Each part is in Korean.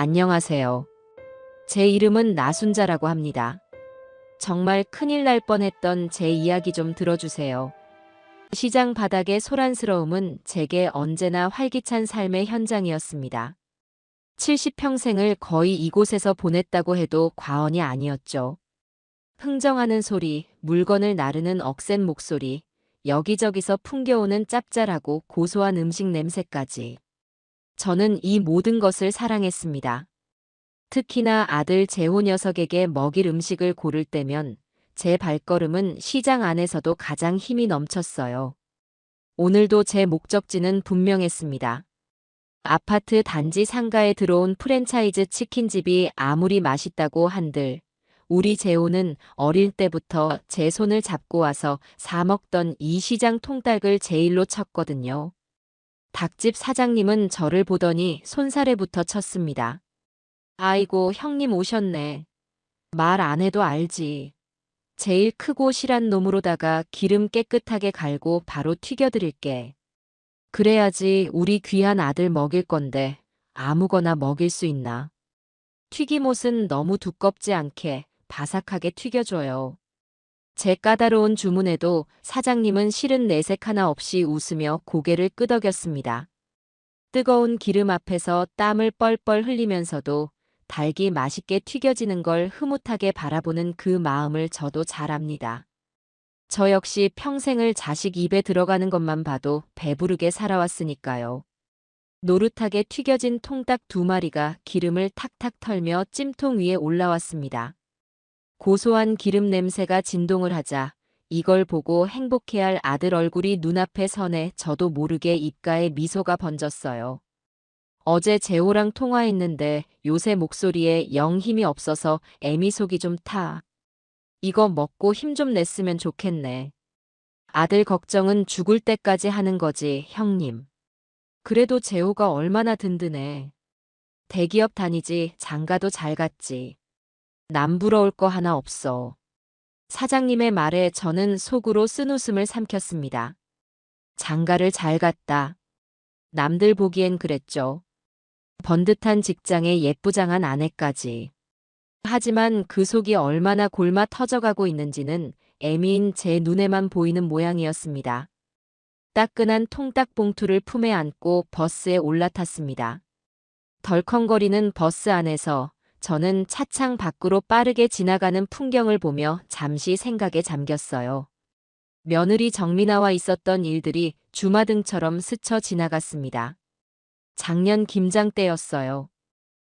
안녕하세요. 제 이름은 나순자라고 합니다. 정말 큰일 날 뻔했던 제 이야기 좀 들어주세요. 시장 바닥의 소란스러움은 제게 언제나 활기찬 삶의 현장이었습니다. 70평생을 거의 이곳에서 보냈다고 해도 과언이 아니었죠. 흥정하는 소리, 물건을 나르는 억센 목소리, 여기저기서 풍겨오는 짭짤하고 고소한 음식 냄새까지. 저는 이 모든 것을 사랑했습니다. 특히나 아들 재호 녀석에게 먹일 음식을 고를 때면 제 발걸음은 시장 안에서도 가장 힘이 넘쳤어요. 오늘도 제 목적지는 분명했습니다. 아파트 단지 상가에 들어온 프랜차이즈 치킨집이 아무리 맛있다고 한들 우리 재호는 어릴 때부터 제 손을 잡고 와서 사 먹던 이 시장 통닭을 제일로 쳤거든요. 닭집 사장님은 저를 보더니 손사래부터 쳤습니다. 아이고, 형님 오셨네. 말 안 해도 알지. 제일 크고 실한 놈으로다가 기름 깨끗하게 갈고 바로 튀겨드릴게. 그래야지 우리 귀한 아들 먹일 건데 아무거나 먹일 수 있나. 튀김옷은 너무 두껍지 않게 바삭하게 튀겨줘요. 제 까다로운 주문에도 사장님은 싫은 내색 하나 없이 웃으며 고개를 끄덕였습니다. 뜨거운 기름 앞에서 땀을 뻘뻘 흘리면서도 닭이 맛있게 튀겨지는 걸 흐뭇하게 바라보는 그 마음을 저도 잘 압니다. 저 역시 평생을 자식 입에 들어가는 것만 봐도 배부르게 살아왔으니까요. 노릇하게 튀겨진 통닭 2마리가 기름을 탁탁 털며 찜통 위에 올라왔습니다. 고소한 기름 냄새가 진동을 하자 이걸 보고 행복해할 아들 얼굴이 눈앞에 서네 저도 모르게 입가에 미소가 번졌어요. 어제 재호랑 통화했는데 요새 목소리에 영 힘이 없어서 애미 속이 좀 타. 이거 먹고 힘 좀 냈으면 좋겠네. 아들 걱정은 죽을 때까지 하는 거지, 형님. 그래도 재호가 얼마나 든든해. 대기업 다니지 장가도 잘 갔지. 남 부러울 거 하나 없어. 사장님의 말에 저는 속으로 쓴웃음을 삼켰습니다. 장가를 잘 갔다. 남들 보기엔 그랬죠. 번듯한 직장에 예쁘장한 아내까지. 하지만 그 속이 얼마나 골마 터져가고 있는지는 애미인 제 눈에만 보이는 모양이었습니다. 따끈한 통닭 봉투를 품에 안고 버스에 올라탔습니다. 덜컹거리는 버스 안에서 저는 차창 밖으로 빠르게 지나가는 풍경을 보며 잠시 생각에 잠겼어요. 며느리 정민아와 있었던 일들이 주마등처럼 스쳐 지나갔습니다. 작년 김장 때였어요.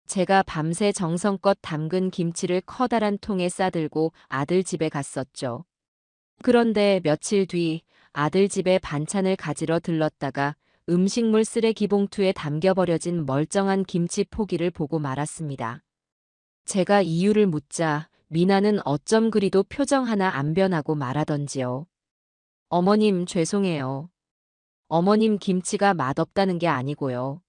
제가 밤새 정성껏 담근 김치를 커다란 통에 싸들고 아들 집에 갔었죠. 그런데 며칠 뒤 아들 집에 반찬을 가지러 들렀다가 음식물 쓰레기 봉투에 담겨버려진 멀쩡한 김치 포기를 보고 말았습니다. 제가 이유를 묻자 미나는 어쩜 그리도 표정 하나 안 변하고 말하던지요. 어머님 죄송해요. 어머님 김치가 맛없다는 게 아니고요.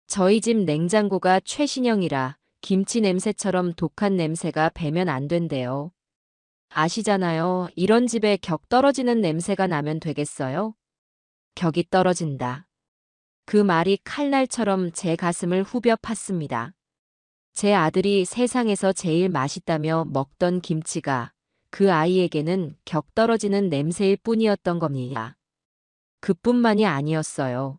저희 집 냉장고가 최신형이라 김치 냄새처럼 독한 냄새가 배면 안 된대요. 아시잖아요. 이런 집에 격 떨어지는 냄새가 나면 되겠어요? 격이 떨어진다. 그 말이 칼날처럼 제 가슴을 후벼 팠습니다. 제 아들이 세상에서 제일 맛있다며 먹던 김치가 그 아이에게는 격 떨어지는 냄새일 뿐이었던 겁니다. 그뿐만이 아니었어요.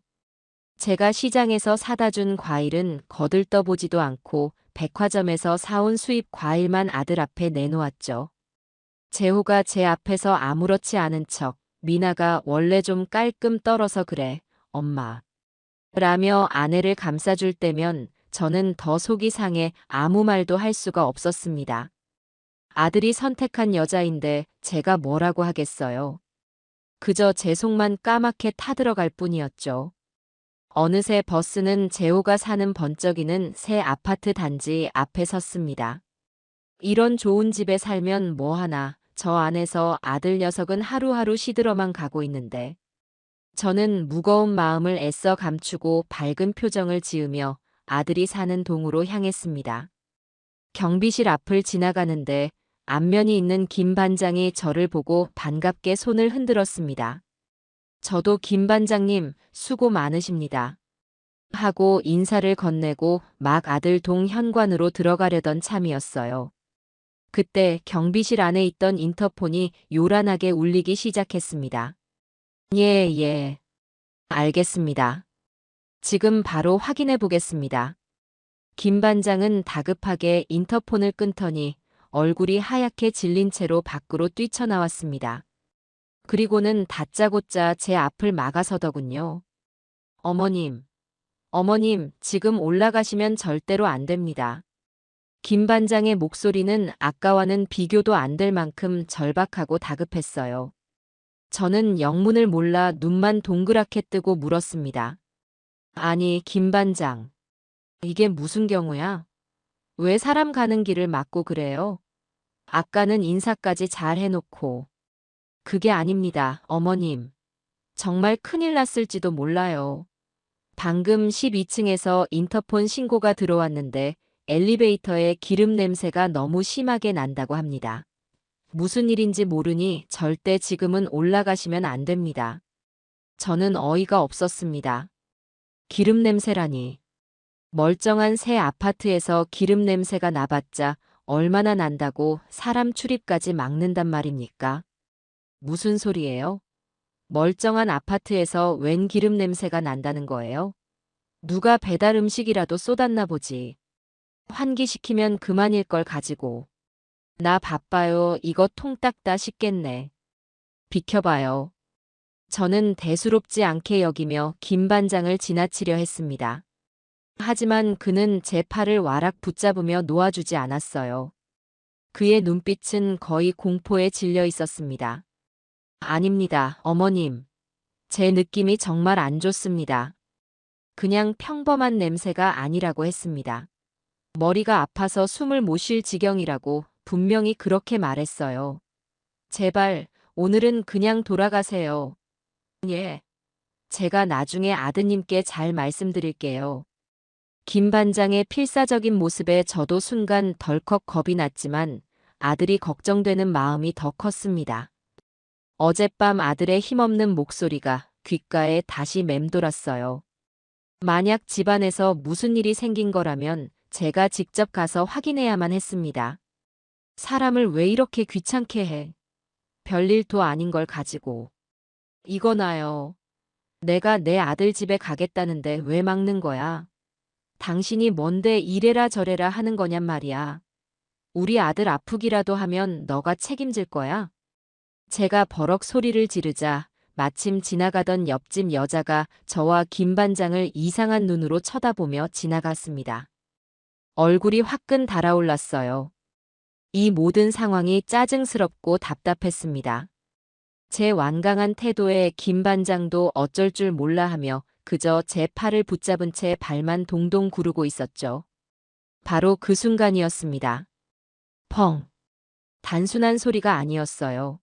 제가 시장에서 사다 준 과일은 거들떠보지도 않고 백화점에서 사온 수입 과일만 아들 앞에 내놓았죠. 재호가 제 앞에서 아무렇지 않은 척 미나가 원래 좀 깔끔 떨어서 그래, 엄마. 라며 아내를 감싸줄 때면 저는 더 속이 상해 아무 말도 할 수가 없었습니다. 아들이 선택한 여자인데 제가 뭐라고 하겠어요. 그저 제 속만 까맣게 타들어갈 뿐이었죠. 어느새 버스는 재호가 사는 번쩍이는 새 아파트 단지 앞에 섰습니다. 이런 좋은 집에 살면 뭐하나 저 안에서 아들 녀석은 하루하루 시들어만 가고 있는데 저는 무거운 마음을 애써 감추고 밝은 표정을 지으며 아들이 사는 동으로 향했습니다. 경비실 앞을 지나가는데 안면이 있는 김 반장이 저를 보고 반갑게 손을 흔들었습니다. 저도 김 반장님 수고 많으십니다. 하고 인사를 건네고 막 아들 동 현관으로 들어가려던 참이었어요. 그때 경비실 안에 있던 인터폰이 요란하게 울리기 시작했습니다. 예, 예. 알겠습니다. 지금 바로 확인해 보겠습니다. 김 반장은 다급하게 인터폰을 끊더니 얼굴이 하얗게 질린 채로 밖으로 뛰쳐나왔습니다. 그리고는 다짜고짜 제 앞을 막아서더군요. 어머님, 어머님, 지금 올라가시면 절대로 안 됩니다. 김 반장의 목소리는 아까와는 비교도 안 될 만큼 절박하고 다급했어요. 저는 영문을 몰라 눈만 동그랗게 뜨고 물었습니다. 아니, 김 반장. 이게 무슨 경우야? 왜 사람 가는 길을 막고 그래요? 아까는 인사까지 잘 해놓고. 그게 아닙니다, 어머님. 정말 큰일 났을지도 몰라요. 방금 12층에서 인터폰 신고가 들어왔는데 엘리베이터에 기름 냄새가 너무 심하게 난다고 합니다. 무슨 일인지 모르니 절대 지금은 올라가시면 안 됩니다. 저는 어이가 없었습니다. 기름 냄새라니. 멀쩡한 새 아파트에서 기름 냄새가 나봤자 얼마나 난다고 사람 출입까지 막는단 말입니까? 무슨 소리예요? 멀쩡한 아파트에서 웬 기름 냄새가 난다는 거예요? 누가 배달 음식이라도 쏟았나 보지. 환기시키면 그만일 걸 가지고. 나 바빠요. 이거 통 닦다 싶겠네. 비켜봐요. 저는 대수롭지 않게 여기며 김 반장을 지나치려 했습니다. 하지만 그는 제 팔을 와락 붙잡으며 놓아주지 않았어요. 그의 눈빛은 거의 공포에 질려 있었습니다. 아닙니다, 어머님. 제 느낌이 정말 안 좋습니다. 그냥 평범한 냄새가 아니라고 했습니다. 머리가 아파서 숨을 못 쉴 지경이라고 분명히 그렇게 말했어요. 제발, 오늘은 그냥 돌아가세요. 예. 제가 나중에 아드님께 잘 말씀드릴게요. 김 반장의 필사적인 모습에 저도 순간 덜컥 겁이 났지만 아들이 걱정되는 마음이 더 컸습니다. 어젯밤 아들의 힘없는 목소리가 귓가에 다시 맴돌았어요. 만약 집안에서 무슨 일이 생긴 거라면 제가 직접 가서 확인해야만 했습니다. 사람을 왜 이렇게 귀찮게 해? 별일도 아닌 걸 가지고. 이거나요. 내가 내 아들 집에 가겠다는데 왜 막는 거야? 당신이 뭔데 이래라 저래라 하는 거냔 말이야. 우리 아들 아프기라도 하면 너가 책임질 거야? 제가 버럭 소리를 지르자 마침 지나가던 옆집 여자가 저와 김 반장을 이상한 눈으로 쳐다보며 지나갔습니다. 얼굴이 화끈 달아올랐어요. 이 모든 상황이 짜증스럽고 답답했습니다. 제 완강한 태도에 김 반장도 어쩔 줄 몰라 하며 그저 제 팔을 붙잡은 채 발만 동동 구르고 있었죠. 바로 그 순간이었습니다. 펑. 단순한 소리가 아니었어요.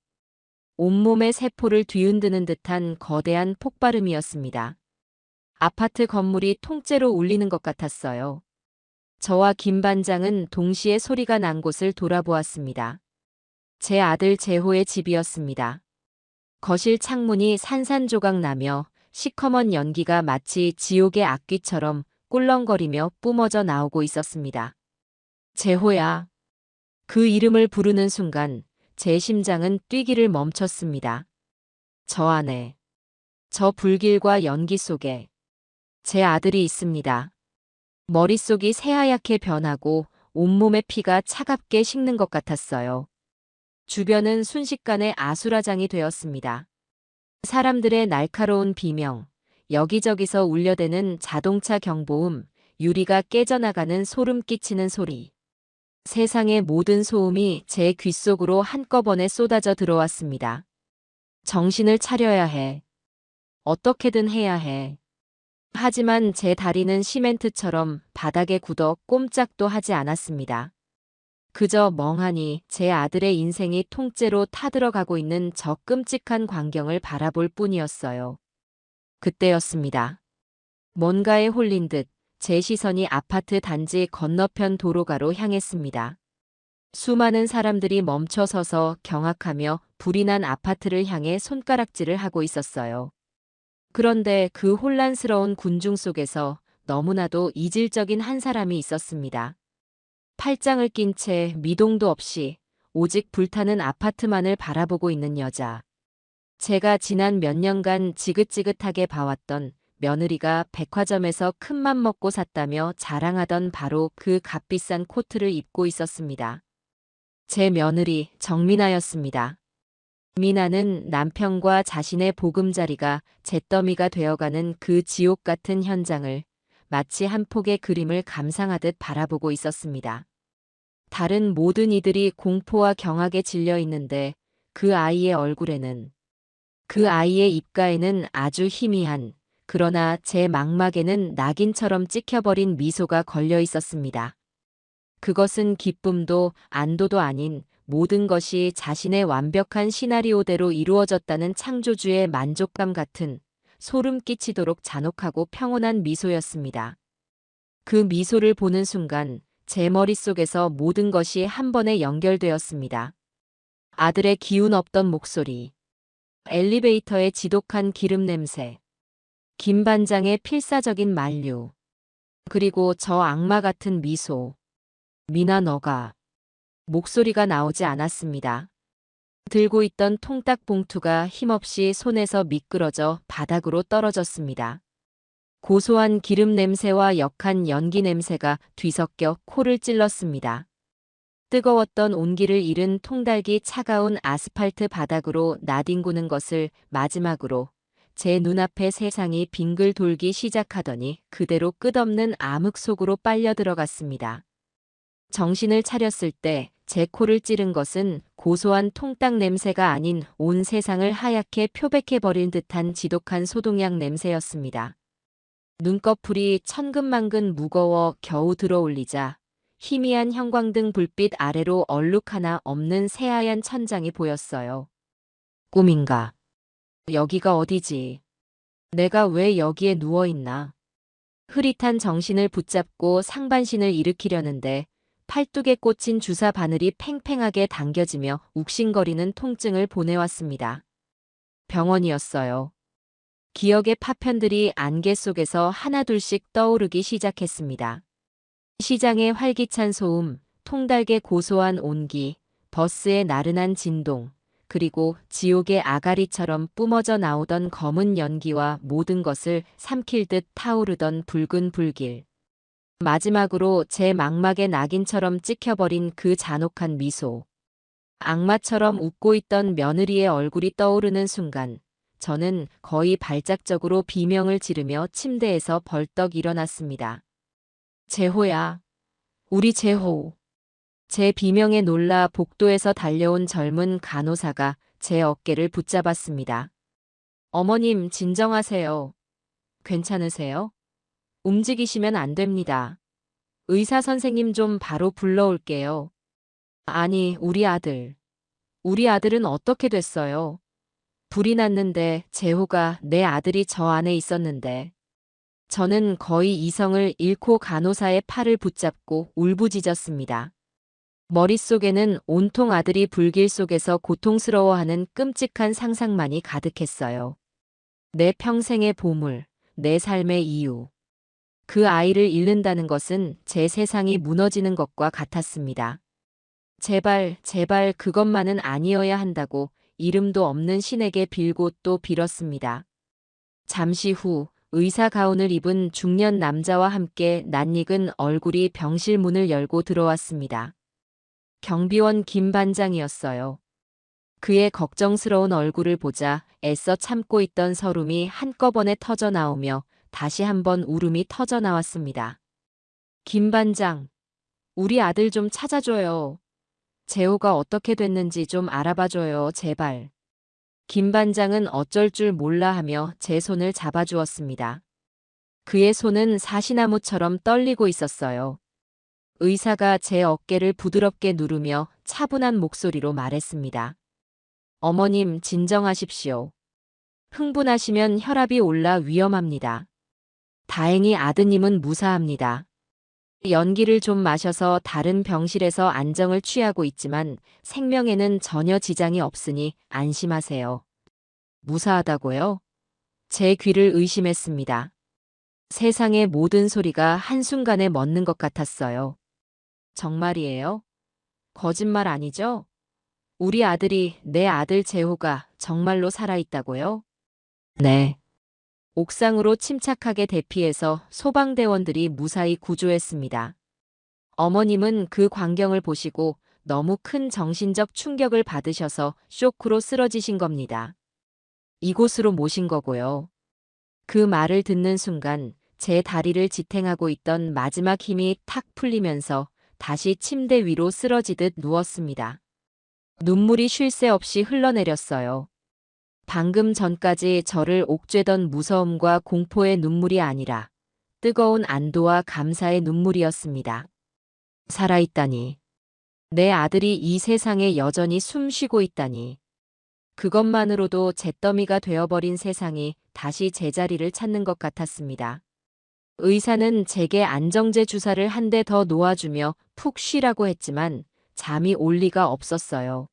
온몸의 세포를 뒤흔드는 듯한 거대한 폭발음이었습니다. 아파트 건물이 통째로 울리는 것 같았어요. 저와 김 반장은 동시에 소리가 난 곳을 돌아보았습니다. 제 아들 재호의 집이었습니다. 거실 창문이 산산조각 나며 시커먼 연기가 마치 지옥의 악귀처럼 꿀렁거리며 뿜어져 나오고 있었습니다. 재호야. 그 이름을 부르는 순간 제 심장은 뛰기를 멈췄습니다. 저 안에, 저 불길과 연기 속에 제 아들이 있습니다. 머릿속이 새하얗게 변하고 온몸의 피가 차갑게 식는 것 같았어요. 주변은 순식간에 아수라장이 되었습니다. 사람들의 날카로운 비명, 여기저기서 울려대는 자동차 경보음, 유리가 깨져나가는 소름 끼치는 소리. 세상의 모든 소음이 제 귓속으로 한꺼번에 쏟아져 들어왔습니다. 정신을 차려야 해. 어떻게든 해야 해. 하지만 제 다리는 시멘트처럼 바닥에 굳어 꼼짝도 하지 않았습니다. 그저 멍하니 제 아들의 인생이 통째로 타들어가고 있는 저 끔찍한 광경을 바라볼 뿐이었어요. 그때였습니다. 뭔가에 홀린 듯 제 시선이 아파트 단지 건너편 도로가로 향했습니다. 수많은 사람들이 멈춰서서 경악하며 불이 난 아파트를 향해 손가락질을 하고 있었어요. 그런데 그 혼란스러운 군중 속에서 너무나도 이질적인 한 사람이 있었습니다. 팔짱을 낀 채 미동도 없이 오직 불타는 아파트만을 바라보고 있는 여자. 제가 지난 몇 년간 지긋지긋하게 봐왔던 며느리가 백화점에서 큰맘 먹고 샀다며 자랑하던 바로 그 값비싼 코트를 입고 있었습니다. 제 며느리 정민아였습니다. 미나는 남편과 자신의 보금자리가 잿더미가 되어가는 그 지옥 같은 현장을 마치 한 폭의 그림을 감상하듯 바라보고 있었습니다. 다른 모든 이들이 공포와 경악에 질려 있는데 그 아이의 얼굴에는, 그 아이의 입가에는 아주 희미한, 그러나 제 망막에는 낙인처럼 찍혀버린 미소가 걸려 있었습니다. 그것은 기쁨도 안도도 아닌 모든 것이 자신의 완벽한 시나리오대로 이루어졌다는 창조주의 만족감 같은 소름 끼치도록 잔혹하고 평온한 미소였습니다. 그 미소를 보는 순간 제 머릿속에서 모든 것이 한 번에 연결되었습니다. 아들의 기운 없던 목소리, 엘리베이터의 지독한 기름 냄새, 김 반장의 필사적인 만류, 그리고 저 악마 같은 미소. 미나 너가. 목소리가 나오지 않았습니다. 들고 있던 통닭 봉투가 힘없이 손에서 미끄러져 바닥으로 떨어졌습니다. 고소한 기름 냄새와 역한 연기 냄새가 뒤섞여 코를 찔렀습니다. 뜨거웠던 온기를 잃은 통닭이 차가운 아스팔트 바닥으로 나뒹구는 것을 마지막으로 제 눈앞에 세상이 빙글 돌기 시작하더니 그대로 끝없는 암흑 속으로 빨려 들어갔습니다. 정신을 차렸을 때 제 코를 찌른 것은 고소한 통닭 냄새가 아닌 온 세상을 하얗게 표백해버린 듯한 지독한 소독약 냄새였습니다. 눈꺼풀이 천근만근 무거워 겨우 들어올리자 희미한 형광등 불빛 아래로 얼룩 하나 없는 새하얀 천장이 보였어요. 꿈인가? 여기가 어디지? 내가 왜 여기에 누워있나? 흐릿한 정신을 붙잡고 상반신을 일으키려는데 팔뚝에 꽂힌 주사 바늘이 팽팽하게 당겨지며 욱신거리는 통증을 보내왔습니다. 병원이었어요. 기억의 파편들이 안개 속에서 하나둘씩 떠오르기 시작했습니다. 시장의 활기찬 소음, 통닭의 고소한 온기, 버스의 나른한 진동, 그리고 지옥의 아가리처럼 뿜어져 나오던 검은 연기와 모든 것을 삼킬 듯 타오르던 붉은 불길. 마지막으로 제 망막에 낙인처럼 찍혀버린 그 잔혹한 미소. 악마처럼 웃고 있던 며느리의 얼굴이 떠오르는 순간 저는 거의 발작적으로 비명을 지르며 침대에서 벌떡 일어났습니다. 재호야. 우리 재호. 제 비명에 놀라 복도에서 달려온 젊은 간호사가 제 어깨를 붙잡았습니다. 어머님, 진정하세요. 괜찮으세요? 움직이시면 안 됩니다. 의사 선생님 좀 바로 불러올게요. 아니, 우리 아들. 우리 아들은 어떻게 됐어요? 불이 났는데 재호가 내 아들이 저 안에 있었는데. 저는 거의 이성을 잃고 간호사의 팔을 붙잡고 울부짖었습니다. 머릿속에는 온통 아들이 불길 속에서 고통스러워하는 끔찍한 상상만이 가득했어요. 내 평생의 보물, 내 삶의 이유. 그 아이를 잃는다는 것은 제 세상이 무너지는 것과 같았습니다. 제발, 제발 그것만은 아니어야 한다고 이름도 없는 신에게 빌고 또 빌었습니다. 잠시 후 의사 가운을 입은 중년 남자와 함께 낯익은 얼굴이 병실 문을 열고 들어왔습니다. 경비원 김 반장이었어요. 그의 걱정스러운 얼굴을 보자 애써 참고 있던 서름이 한꺼번에 터져 나오며 다시 한번 울음이 터져 나왔습니다. 김 반장, 우리 아들 좀 찾아줘요. 재호가 어떻게 됐는지 좀 알아봐줘요, 제발. 김 반장은 어쩔 줄 몰라 하며 제 손을 잡아주었습니다. 그의 손은 사시나무처럼 떨리고 있었어요. 의사가 제 어깨를 부드럽게 누르며 차분한 목소리로 말했습니다. 어머님, 진정하십시오. 흥분하시면 혈압이 올라 위험합니다. 다행히 아드님은 무사합니다. 연기를 좀 마셔서 다른 병실에서 안정을 취하고 있지만 생명에는 전혀 지장이 없으니 안심하세요. 무사하다고요? 제 귀를 의심했습니다. 세상의 모든 소리가 한순간에 멎는 것 같았어요. 정말이에요? 거짓말 아니죠? 우리 아들이, 내 아들 재호가 정말로 살아있다고요? 네. 옥상으로 침착하게 대피해서 소방대원들이 무사히 구조했습니다. 어머님은 그 광경을 보시고 너무 큰 정신적 충격을 받으셔서 쇼크로 쓰러지신 겁니다. 이곳으로 모신 거고요. 그 말을 듣는 순간 제 다리를 지탱하고 있던 마지막 힘이 탁 풀리면서 다시 침대 위로 쓰러지듯 누웠습니다. 눈물이 쉴 새 없이 흘러내렸어요. 방금 전까지 저를 옥죄던 무서움과 공포의 눈물이 아니라 뜨거운 안도와 감사의 눈물이었습니다. 살아있다니. 내 아들이 이 세상에 여전히 숨 쉬고 있다니. 그것만으로도 잿더미가 되어버린 세상이 다시 제자리를 찾는 것 같았습니다. 의사는 제게 안정제 주사를 한 대 더 놓아주며 푹 쉬라고 했지만 잠이 올 리가 없었어요.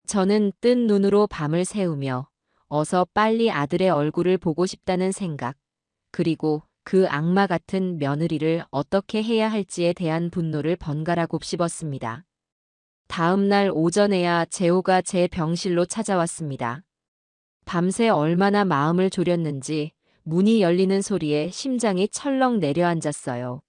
저는 뜬 눈으로 밤을 새우며 어서 빨리 아들의 얼굴을 보고 싶다는 생각, 그리고 그 악마 같은 며느리를 어떻게 해야 할지에 대한 분노를 번갈아 곱씹었습니다. 다음 날 오전에야 재호가 제 병실로 찾아왔습니다. 밤새 얼마나 마음을 졸였는지 문이 열리는 소리에 심장이 철렁 내려앉았어요.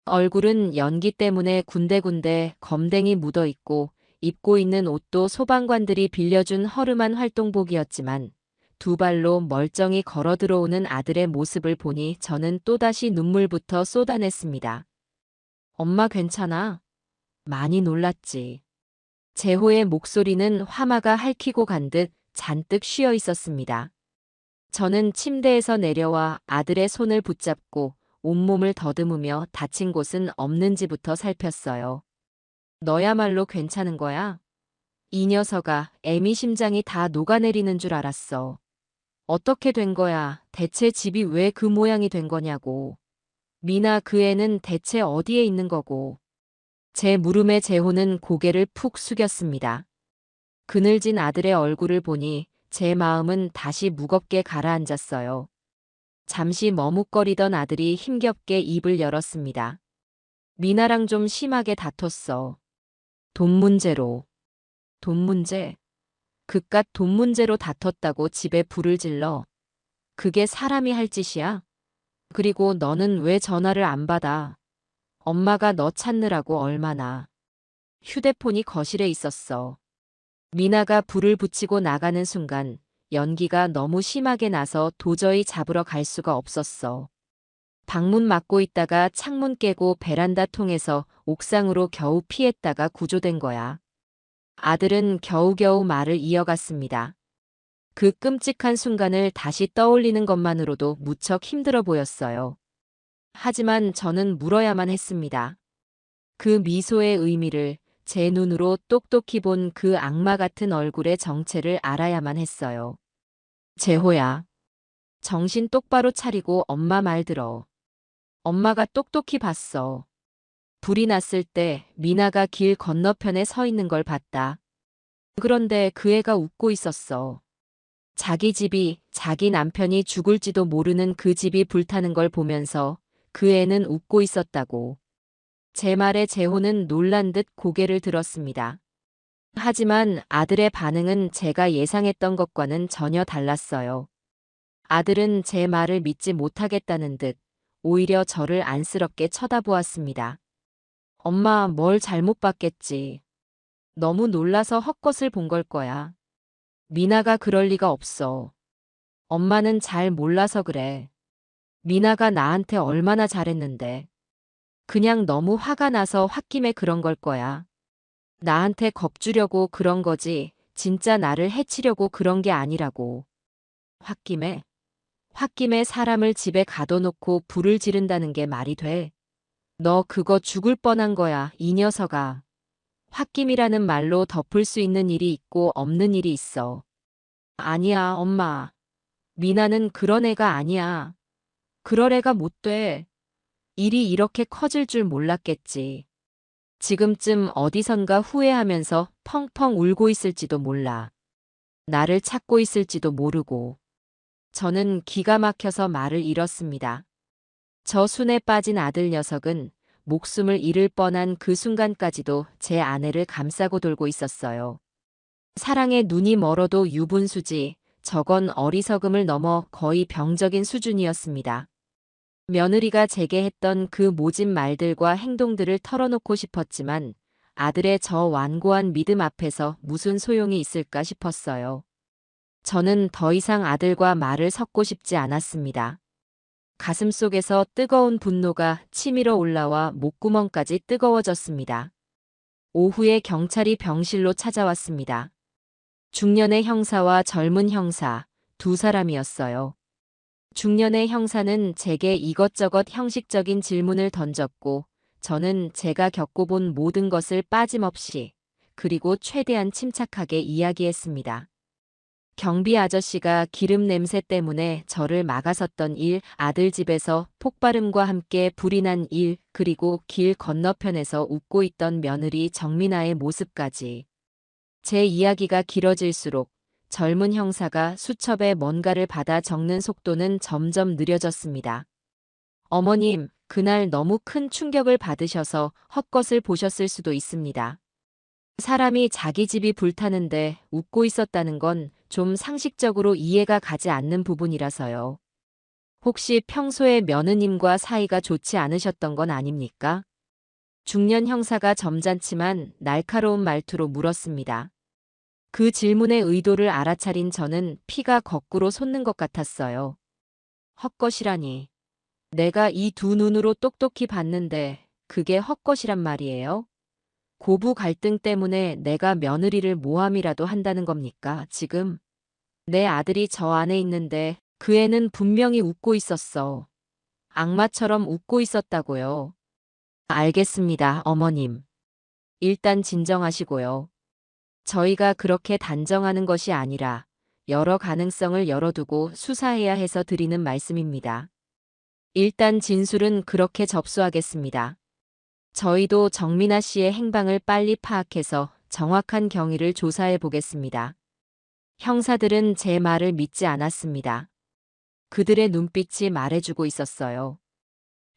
얼굴은 연기 때문에 군데군데 검댕이 묻어 있고 입고 있는 옷도 소방관들이 빌려준 허름한 활동복이었지만 두 발로 멀쩡히 걸어 들어오는 아들의 모습을 보니 저는 또다시 눈물부터 쏟아냈습니다. 엄마 괜찮아? 많이 놀랐지. 재호의 목소리는 화마가 핥히고 간 듯 잔뜩 쉬어 있었습니다. 저는 침대에서 내려와 아들의 손을 붙잡고 온몸을 더듬으며 다친 곳은 없는지부터 살폈어요. 너야말로 괜찮은 거야? 이 녀석아, 애미 심장이 다 녹아내리는 줄 알았어. 어떻게 된 거야? 대체 집이 왜 그 모양이 된 거냐고. 미나 그 애는 대체 어디에 있는 거고. 제 물음에 재호는 고개를 푹 숙였습니다. 그늘진 아들의 얼굴을 보니 제 마음은 다시 무겁게 가라앉았어요. 잠시 머뭇거리던 아들이 힘겹게 입을 열었습니다. 미나랑 좀 심하게 다퉜어. 돈 문제로. 돈 문제? 그깟 돈 문제로 다퉜다고 집에 불을 질러. 그게 사람이 할 짓이야? 그리고 너는 왜 전화를 안 받아? 엄마가 너 찾느라고 얼마나. 휴대폰이 거실에 있었어. 미나가 불을 붙이고 나가는 순간 연기가 너무 심하게 나서 도저히 잡으러 갈 수가 없었어. 방문 막고 있다가 창문 깨고 베란다 통해서 옥상으로 겨우 피했다가 구조된 거야. 아들은 겨우겨우 말을 이어갔습니다. 그 끔찍한 순간을 다시 떠올리는 것만으로도 무척 힘들어 보였어요. 하지만 저는 물어야만 했습니다. 그 미소의 의미를, 제 눈으로 똑똑히 본 그 악마 같은 얼굴의 정체를 알아야만 했어요. 재호야. 정신 똑바로 차리고 엄마 말 들어. 엄마가 똑똑히 봤어. 불이 났을 때 미나가 길 건너편에 서 있는 걸 봤다. 그런데 그 애가 웃고 있었어. 자기 집이, 자기 남편이 죽을지도 모르는 그 집이 불타는 걸 보면서 그 애는 웃고 있었다고. 제 말에 재호는 놀란 듯 고개를 들었습니다. 하지만 아들의 반응은 제가 예상했던 것과는 전혀 달랐어요. 아들은 제 말을 믿지 못하겠다는 듯 오히려 저를 안쓰럽게 쳐다보았습니다. 엄마, 뭘 잘못 봤겠지. 너무 놀라서 헛것을 본 걸 거야. 미나가 그럴 리가 없어. 엄마는 잘 몰라서 그래. 미나가 나한테 얼마나 잘했는데. 그냥 너무 화가 나서 홧김에 그런 걸 거야. 나한테 겁주려고 그런 거지, 진짜 나를 해치려고 그런 게 아니라고. 홧김에? 홧김에 사람을 집에 가둬놓고 불을 지른다는 게 말이 돼? 너 그거 죽을 뻔한 거야, 이 녀석아. 홧김이라는 말로 덮을 수 있는 일이 있고 없는 일이 있어. 아니야, 엄마. 미나는 그런 애가 아니야. 그럴 애가 못 돼. 일이 이렇게 커질 줄 몰랐겠지. 지금쯤 어디선가 후회하면서 펑펑 울고 있을지도 몰라. 나를 찾고 있을지도 모르고. 저는 기가 막혀서 말을 잃었습니다. 저 순에 빠진 아들 녀석은 목숨을 잃을 뻔한 그 순간까지도 제 아내를 감싸고 돌고 있었어요. 사랑에 눈이 멀어도 유분수지, 저건 어리석음을 넘어 거의 병적인 수준이었습니다. 며느리가 제게 했던 그 모진 말들과 행동들을 털어놓고 싶었지만 아들의 저 완고한 믿음 앞에서 무슨 소용이 있을까 싶었어요. 저는 더 이상 아들과 말을 섞고 싶지 않았습니다. 가슴속에서 뜨거운 분노가 치밀어 올라와 목구멍까지 뜨거워졌습니다. 오후에 경찰이 병실로 찾아왔습니다. 중년의 형사와 젊은 형사, 두 사람이었어요. 중년의 형사는 제게 이것저것 형식적인 질문을 던졌고 저는 제가 겪어본 모든 것을 빠짐없이 그리고 최대한 침착하게 이야기했습니다. 경비 아저씨가 기름 냄새 때문에 저를 막아섰던 일, 아들 집에서 폭발음과 함께 불이 난 일, 그리고 길 건너편에서 웃고 있던 며느리 정민아의 모습까지. 제 이야기가 길어질수록 젊은 형사가 수첩에 뭔가를 받아 적는 속도는 점점 느려졌습니다. 어머님, 그날 너무 큰 충격을 받으셔서 헛것을 보셨을 수도 있습니다. 사람이 자기 집이 불타는데 웃고 있었다는 건 좀 상식적으로 이해가 가지 않는 부분이라서요. 혹시 평소에 며느님과 사이가 좋지 않으셨던 건 아닙니까? 중년 형사가 점잖지만 날카로운 말투로 물었습니다. 그 질문의 의도를 알아차린 저는 피가 거꾸로 솟는 것 같았어요. 헛것이라니. 내가 이 두 눈으로 똑똑히 봤는데 그게 헛것이란 말이에요? 고부 갈등 때문에 내가 며느리를 모함이라도 한다는 겁니까, 지금? 내 아들이 저 안에 있는데 그 애는 분명히 웃고 있었어. 악마처럼 웃고 있었다고요. 알겠습니다, 어머님. 일단 진정하시고요. 저희가 그렇게 단정하는 것이 아니라 여러 가능성을 열어두고 수사해야 해서 드리는 말씀입니다. 일단 진술은 그렇게 접수하겠습니다. 저희도 정민아 씨의 행방을 빨리 파악해서 정확한 경위를 조사해 보겠습니다. 형사들은 제 말을 믿지 않았습니다. 그들의 눈빛이 말해주고 있었어요.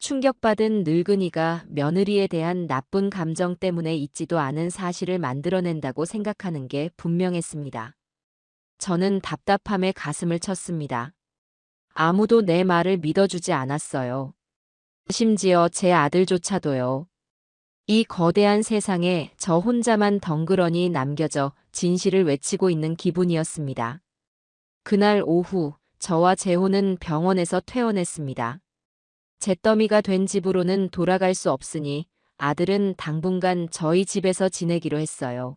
충격받은 늙은이가 며느리에 대한 나쁜 감정 때문에 잊지도 않은 사실을 만들어낸다고 생각하는 게 분명했습니다. 저는 답답함에 가슴을 쳤습니다. 아무도 내 말을 믿어주지 않았어요. 심지어 제 아들조차도요. 이 거대한 세상에 저 혼자만 덩그러니 남겨져 진실을 외치고 있는 기분이었습니다. 그날 오후 저와 재호는 병원에서 퇴원했습니다. 잿더미가 된 집으로는 돌아갈 수 없으니 아들은 당분간 저희 집에서 지내기로 했어요.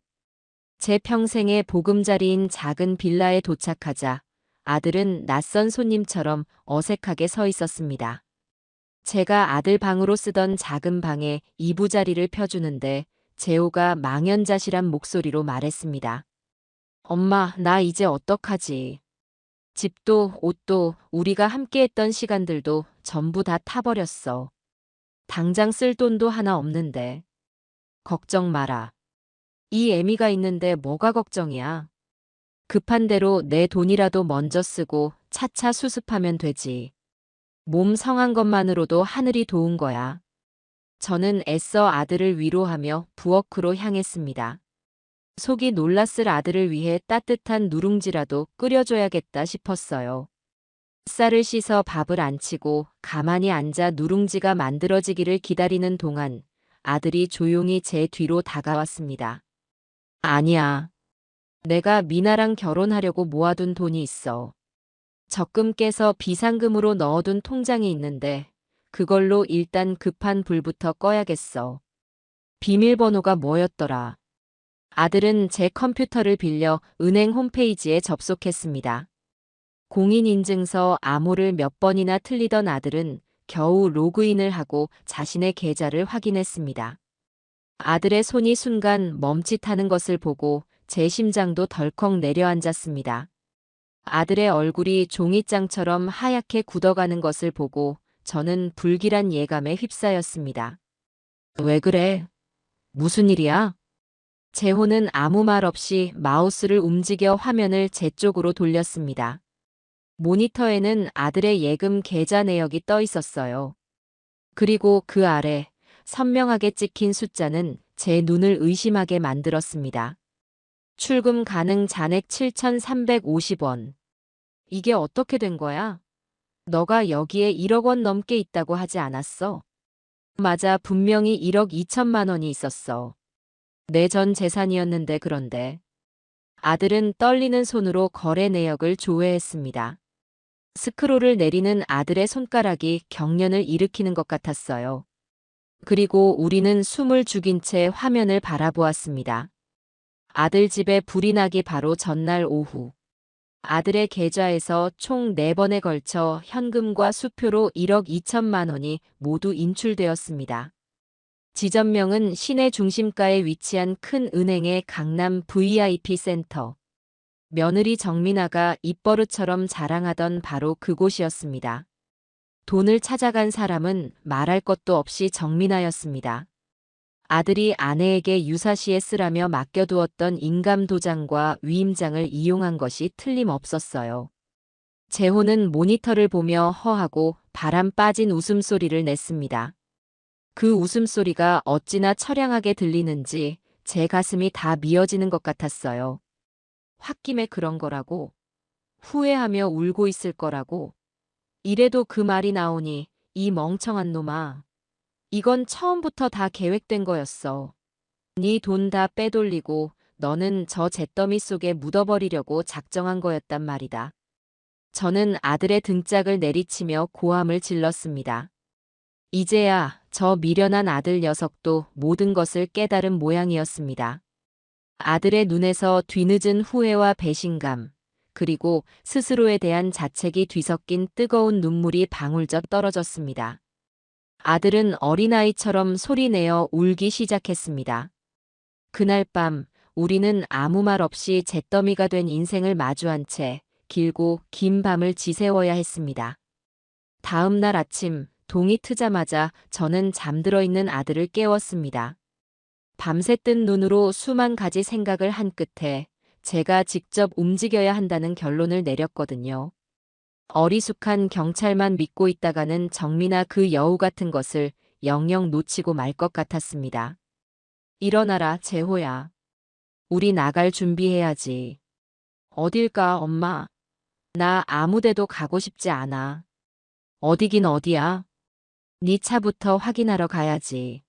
제 평생의 보금자리인 작은 빌라에 도착하자 아들은 낯선 손님처럼 어색하게 서 있었습니다. 제가 아들 방으로 쓰던 작은 방에 이부자리를 펴주는데 재호가 망연자실한 목소리로 말했습니다. 엄마, 나 이제 어떡하지? 집도 옷도 우리가 함께했던 시간들도 전부 다 타버렸어. 당장 쓸 돈도 하나 없는데. 걱정 마라. 이 애미가 있는데 뭐가 걱정이야. 급한 대로 내 돈이라도 먼저 쓰고 차차 수습하면 되지. 몸 성한 것만으로도 하늘이 도운 거야. 저는 애써 아들을 위로하며 부엌으로 향했습니다. 속이 놀랐을 아들을 위해 따뜻한 누룽지라도 끓여줘야겠다 싶었어요. 쌀을 씻어 밥을 안 치고 가만히 앉아 누룽지가 만들어지기를 기다리는 동안 아들이 조용히 제 뒤로 다가왔습니다. 아니야. 내가 미나랑 결혼하려고 모아둔 돈이 있어. 적금 깨서 비상금으로 넣어둔 통장이 있는데 그걸로 일단 급한 불부터 꺼야겠어. 비밀번호가 뭐였더라? 아들은 제 컴퓨터를 빌려 은행 홈페이지에 접속했습니다. 공인인증서 암호를 몇 번이나 틀리던 아들은 겨우 로그인을 하고 자신의 계좌를 확인했습니다. 아들의 손이 순간 멈칫하는 것을 보고 제 심장도 덜컥 내려앉았습니다. 아들의 얼굴이 종이장처럼 하얗게 굳어가는 것을 보고 저는 불길한 예감에 휩싸였습니다. 왜 그래? 무슨 일이야? 재호는 아무 말 없이 마우스를 움직여 화면을 제 쪽으로 돌렸습니다. 모니터에는 아들의 예금 계좌 내역이 떠 있었어요. 그리고 그 아래 선명하게 찍힌 숫자는 제 눈을 의심하게 만들었습니다. 출금 가능 잔액 7,350원. 이게 어떻게 된 거야? 너가 여기에 1억 원 넘게 있다고 하지 않았어? 맞아, 분명히 1억 2천만 원이 있었어. 내 전 재산이었는데. 그런데 아들은 떨리는 손으로 거래 내역을 조회했습니다. 스크롤을 내리는 아들의 손가락이 경련을 일으키는 것 같았어요. 그리고 우리는 숨을 죽인 채 화면을 바라보았습니다. 아들 집에 불이 나기 바로 전날 오후. 아들의 계좌에서 총 4번에 걸쳐 현금과 수표로 1억 2천만 원이 모두 인출되었습니다. 지점명은 시내 중심가에 위치한 큰 은행의 강남 VIP 센터. 며느리 정민아가 입버릇처럼 자랑하던 바로 그곳이었습니다. 돈을 찾아간 사람은 말할 것도 없이 정민아였습니다. 아들이 아내에게 유사시에 쓰라며 맡겨두었던 인감도장과 위임장을 이용한 것이 틀림없었어요. 재호는 모니터를 보며 허하고 바람 빠진 웃음소리를 냈습니다. 그 웃음소리가 어찌나 처량하게 들리는지 제 가슴이 다 미어지는 것 같았어요. 홧김에 그런 거라고. 후회하며 울고 있을 거라고. 이래도 그 말이 나오니 이 멍청한 놈아. 이건 처음부터 다 계획된 거였어. 네 돈 다 빼돌리고 너는 저 잿더미 속에 묻어버리려고 작정한 거였단 말이다. 저는 아들의 등짝을 내리치며 고함을 질렀습니다. 이제야 저 미련한 아들 녀석도 모든 것을 깨달은 모양이었습니다. 아들의 눈에서 뒤늦은 후회와 배신감, 그리고 스스로에 대한 자책이 뒤섞인 뜨거운 눈물이 방울젓 떨어졌습니다. 아들은 어린아이처럼 소리내어 울기 시작했습니다. 그날 밤 우리는 아무 말 없이 잿더미가 된 인생을 마주한 채 길고 긴 밤을 지새워야 했습니다. 다음 날 아침 동이 트자마자 저는 잠들어 있는 아들을 깨웠습니다. 밤새 뜬 눈으로 수만 가지 생각을 한 끝에 제가 직접 움직여야 한다는 결론을 내렸거든요. 어리숙한 경찰만 믿고 있다가는 정민아 그 여우 같은 것을 영영 놓치고 말 것 같았습니다. 일어나라, 재호야. 우리 나갈 준비해야지. 어딜 가, 엄마? 나 아무 데도 가고 싶지 않아. 어디긴 어디야? 네 차부터 확인하러 가야지.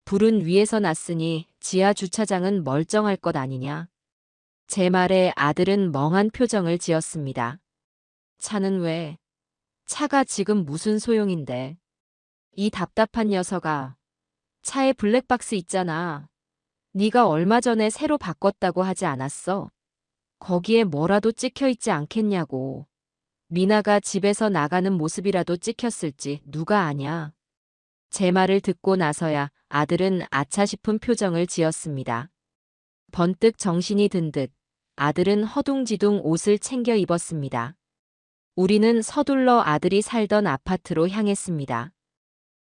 불은 위에서 났으니 지하 주차장은 멀쩡할 것 아니냐? 제 말에 아들은 멍한 표정을 지었습니다. 차는 왜? 차가 지금 무슨 소용인데? 이 답답한 녀석아. 차에 블랙박스 있잖아. 네가 얼마 전에 새로 바꿨다고 하지 않았어? 거기에 뭐라도 찍혀 있지 않겠냐고. 미나가 집에서 나가는 모습이라도 찍혔을지 누가 아냐. 제 말을 듣고 나서야 아들은 아차 싶은 표정을 지었습니다. 번뜩 정신이 든 듯 아들은 허둥지둥 옷을 챙겨 입었습니다. 우리는 서둘러 아들이 살던 아파트로 향했습니다.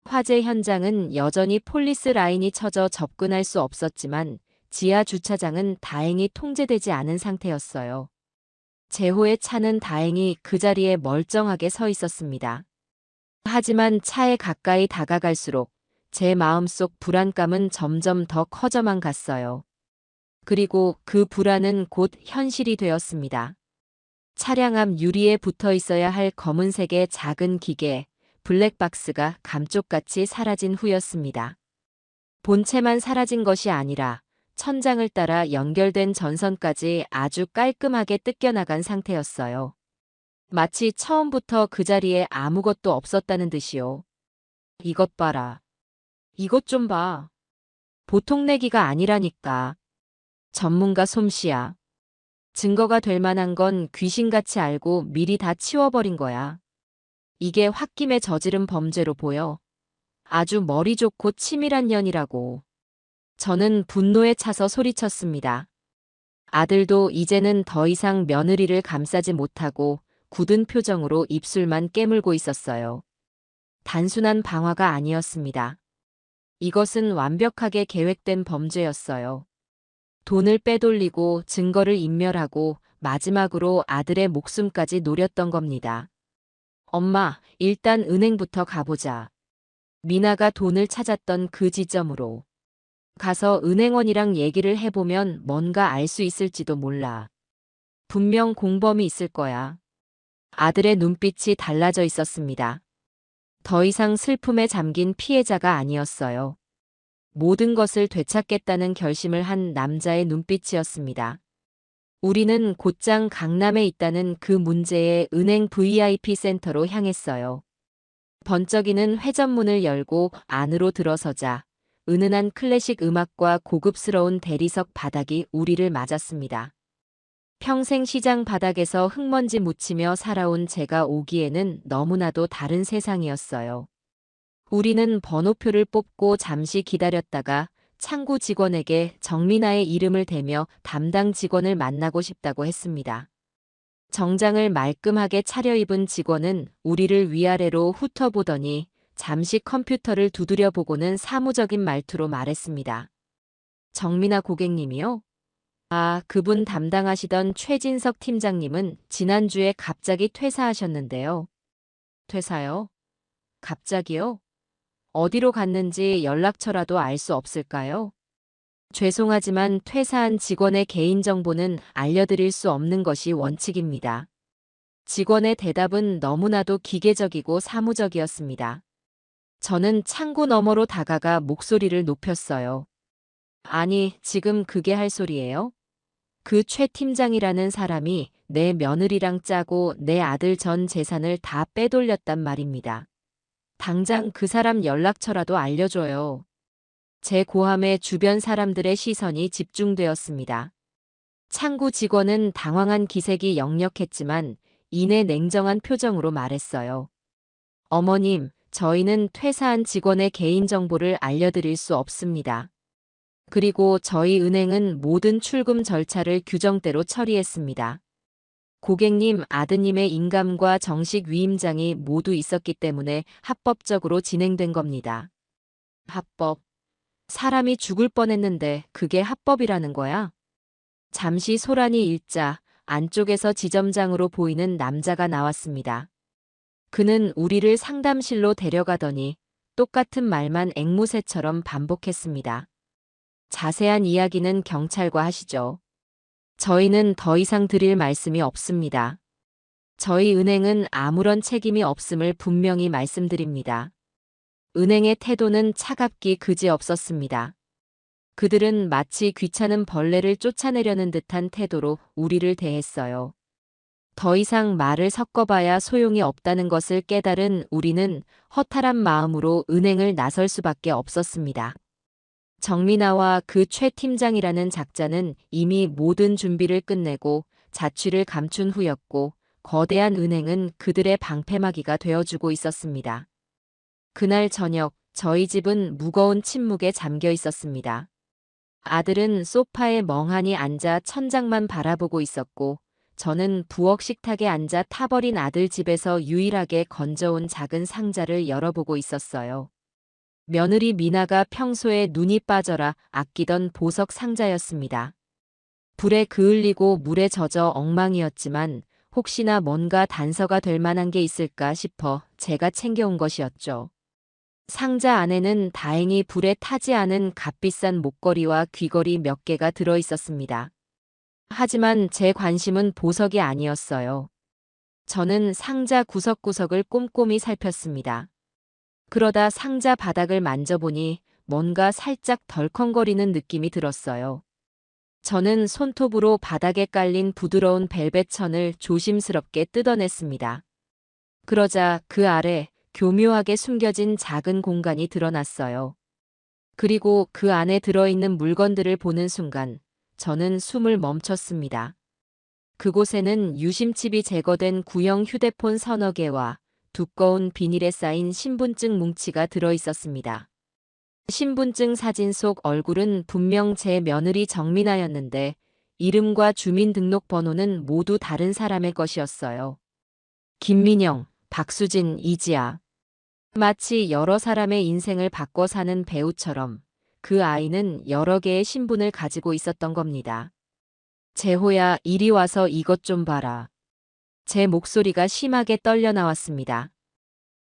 화재 현장은 여전히 폴리스 라인이 쳐져 접근할 수 없었지만 지하 주차장은 다행히 통제되지 않은 상태였어요. 재호의 차는 다행히 그 자리에 멀쩡하게 서 있었습니다. 하지만 차에 가까이 다가갈수록 제 마음속 불안감은 점점 더 커져만 갔어요. 그리고 그 불안은 곧 현실이 되었습니다. 차량 앞 유리에 붙어 있어야 할 검은색의 작은 기계, 블랙박스가 감쪽같이 사라진 후였습니다. 본체만 사라진 것이 아니라 천장을 따라 연결된 전선까지 아주 깔끔하게 뜯겨나간 상태였어요. 마치 처음부터 그 자리에 아무것도 없었다는 듯이요. 이것 봐라. 이것 좀 봐. 보통 내기가 아니라니까. 전문가 솜씨야. 증거가 될 만한 건 귀신같이 알고 미리 다 치워버린 거야. 이게 홧김에 저지른 범죄로 보여. 아주 머리 좋고 치밀한 년이라고. 저는 분노에 차서 소리쳤습니다. 아들도 이제는 더 이상 며느리를 감싸지 못하고 굳은 표정으로 입술만 깨물고 있었어요. 단순한 방화가 아니었습니다. 이것은 완벽하게 계획된 범죄였어요. 돈을 빼돌리고 증거를 인멸하고 마지막으로 아들의 목숨까지 노렸던 겁니다. 엄마, 일단 은행부터 가보자. 미나가 돈을 찾았던 그 지점으로 가서 은행원이랑 얘기를 해보면 뭔가 알 수 있을지도 몰라. 분명 공범이 있을 거야. 아들의 눈빛이 달라져 있었습니다. 더 이상 슬픔에 잠긴 피해자가 아니었어요. 모든 것을 되찾겠다는 결심을 한 남자의 눈빛이었습니다. 우리는 곧장 강남에 있다는 그 문제의 은행 VIP 센터로 향했어요. 번쩍이는 회전문을 열고 안으로 들어서자 은은한 클래식 음악과 고급스러운 대리석 바닥이 우리를 맞았습니다. 평생 시장 바닥에서 흙먼지 묻히며 살아온 제가 오기에는 너무나도 다른 세상이었어요. 우리는 번호표를 뽑고 잠시 기다렸다가 창구 직원에게 정민아의 이름을 대며 담당 직원을 만나고 싶다고 했습니다. 정장을 말끔하게 차려입은 직원은 우리를 위아래로 훑어보더니 잠시 컴퓨터를 두드려 보고는 사무적인 말투로 말했습니다. 정민아 고객님이요? 아, 그분 담당하시던 최진석 팀장님은 지난주에 갑자기 퇴사하셨는데요. 퇴사요? 갑자기요? 어디로 갔는지 연락처라도 알 수 없을까요? 죄송하지만 퇴사한 직원의 개인정보는 알려드릴 수 없는 것이 원칙입니다. 직원의 대답은 너무나도 기계적이고 사무적이었습니다. 저는 창구 너머로 다가가 목소리를 높였어요. 아니, 지금 그게 할 소리예요? 그 최 팀장이라는 사람이 내 며느리랑 짜고 내 아들 전 재산을 다 빼돌렸단 말입니다. 당장 그 사람 연락처라도 알려줘요. 제 고함에 주변 사람들의 시선이 집중되었습니다. 창구 직원은 당황한 기색이 역력했지만 이내 냉정한 표정으로 말했어요. 어머님, 저희는 퇴사한 직원의 개인정보를 알려드릴 수 없습니다. 그리고 저희 은행은 모든 출금 절차를 규정대로 처리했습니다. 고객님 아드님의 인감과 정식 위임장이 모두 있었기 때문에 합법적으로 진행된 겁니다. 합법. 사람이 죽을 뻔했는데 그게 합법이라는 거야? 잠시 소란이 일자 안쪽에서 지점장으로 보이는 남자가 나왔습니다. 그는 우리를 상담실로 데려가더니 똑같은 말만 앵무새처럼 반복했습니다. 자세한 이야기는 경찰과 하시죠. 저희는 더 이상 드릴 말씀이 없습니다. 저희 은행은 아무런 책임이 없음을 분명히 말씀드립니다. 은행의 태도는 차갑기 그지없었습니다. 그들은 마치 귀찮은 벌레를 쫓아내려는 듯한 태도로 우리를 대했어요. 더 이상 말을 섞어봐야 소용이 없다는 것을 깨달은 우리는 허탈한 마음으로 은행을 나설 수밖에 없었습니다. 정민아와 그 최 팀장이라는 작자는 이미 모든 준비를 끝내고 자취를 감춘 후였고 거대한 은행은 그들의 방패막이가 되어주고 있었습니다. 그날 저녁 저희 집은 무거운 침묵에 잠겨 있었습니다. 아들은 소파에 멍하니 앉아 천장만 바라보고 있었고 저는 부엌 식탁에 앉아 타버린 아들 집에서 유일하게 건져온 작은 상자를 열어보고 있었어요. 며느리 미나가 평소에 눈이 빠져라 아끼던 보석 상자였습니다. 불에 그을리고 물에 젖어 엉망이었지만 혹시나 뭔가 단서가 될 만한 게 있을까 싶어 제가 챙겨온 것이었죠. 상자 안에는 다행히 불에 타지 않은 값비싼 목걸이와 귀걸이 몇 개가 들어 있었습니다. 하지만 제 관심은 보석이 아니었어요. 저는 상자 구석구석을 꼼꼼히 살폈습니다. 그러다 상자 바닥을 만져보니 뭔가 살짝 덜컹거리는 느낌이 들었어요. 저는 손톱으로 바닥에 깔린 부드러운 벨벳 천을 조심스럽게 뜯어냈습니다. 그러자 그 아래 교묘하게 숨겨진 작은 공간이 드러났어요. 그리고 그 안에 들어있는 물건들을 보는 순간 저는 숨을 멈췄습니다. 그곳에는 유심칩이 제거된 구형 휴대폰 서너 개와 두꺼운 비닐에 쌓인 신분증 뭉치가 들어있었습니다. 신분증 사진 속 얼굴은 분명 제 며느리 정민아였는데 이름과 주민등록번호는 모두 다른 사람의 것이었어요. 김민영, 박수진, 이지아. 마치 여러 사람의 인생을 바꿔 사는 배우처럼 그 아이는 여러 개의 신분을 가지고 있었던 겁니다. 재호야, 이리 와서 이것 좀 봐라. 제 목소리가 심하게 떨려 나왔습니다.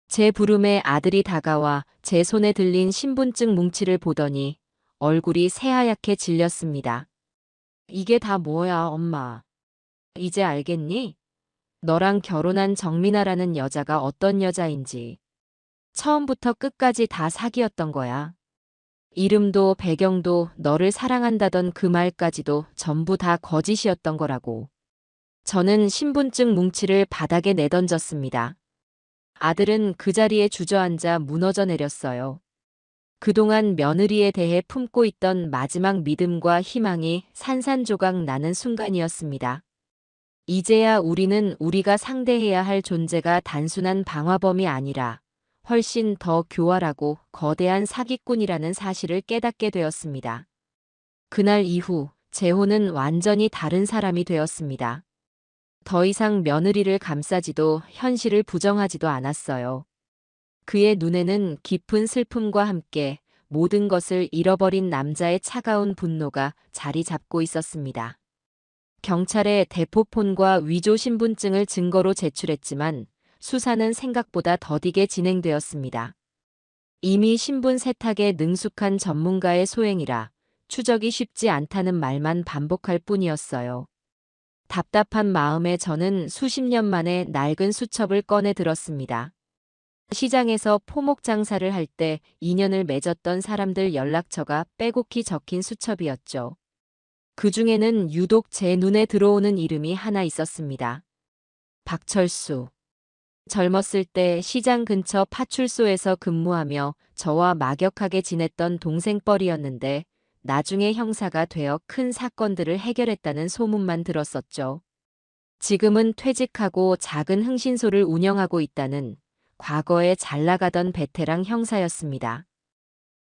제 부름에 아들이 다가와 제 손에 들린 신분증 뭉치를 보더니 얼굴이 새하얗게 질렸습니다. 이게 다 뭐야, 엄마? 이제 알겠니? 너랑 결혼한 정민아라는 여자가 어떤 여자인지. 처음부터 끝까지 다 사기였던 거야. 이름도 배경도 너를 사랑한다던 그 말까지도 전부 다 거짓이었던 거라고. 저는 신분증 뭉치를 바닥에 내던졌습니다. 아들은 그 자리에 주저앉아 무너져 내렸어요. 그동안 며느리에 대해 품고 있던 마지막 믿음과 희망이 산산조각 나는 순간이었습니다. 이제야 우리는 우리가 상대해야 할 존재가 단순한 방화범이 아니라 훨씬 더 교활하고 거대한 사기꾼이라는 사실을 깨닫게 되었습니다. 그날 이후 재호는 완전히 다른 사람이 되었습니다. 더 이상 며느리를 감싸지도 현실을 부정하지도 않았어요. 그의 눈에는 깊은 슬픔과 함께 모든 것을 잃어버린 남자의 차가운 분노가 자리 잡고 있었습니다. 경찰에 대포폰과 위조 신분증을 증거로 제출했지만 수사는 생각보다 더디게 진행되었습니다. 이미 신분 세탁에 능숙한 전문가의 소행이라 추적이 쉽지 않다는 말만 반복할 뿐이었어요. 답답한 마음에 저는 수십 년 만에 낡은 수첩을 꺼내 들었습니다. 시장에서 포목 장사를 할 때 인연을 맺었던 사람들 연락처가 빼곡히 적힌 수첩이었죠. 그 중에는 유독 제 눈에 들어오는 이름이 하나 있었습니다. 박철수. 젊었을 때 시장 근처 파출소에서 근무하며 저와 막역하게 지냈던 동생뻘이었는데 나중에 형사가 되어 큰 사건들을 해결했다는 소문만 들었었죠. 지금은 퇴직하고 작은 흥신소를 운영하고 있다는 과거에 잘 나가던 베테랑 형사였습니다.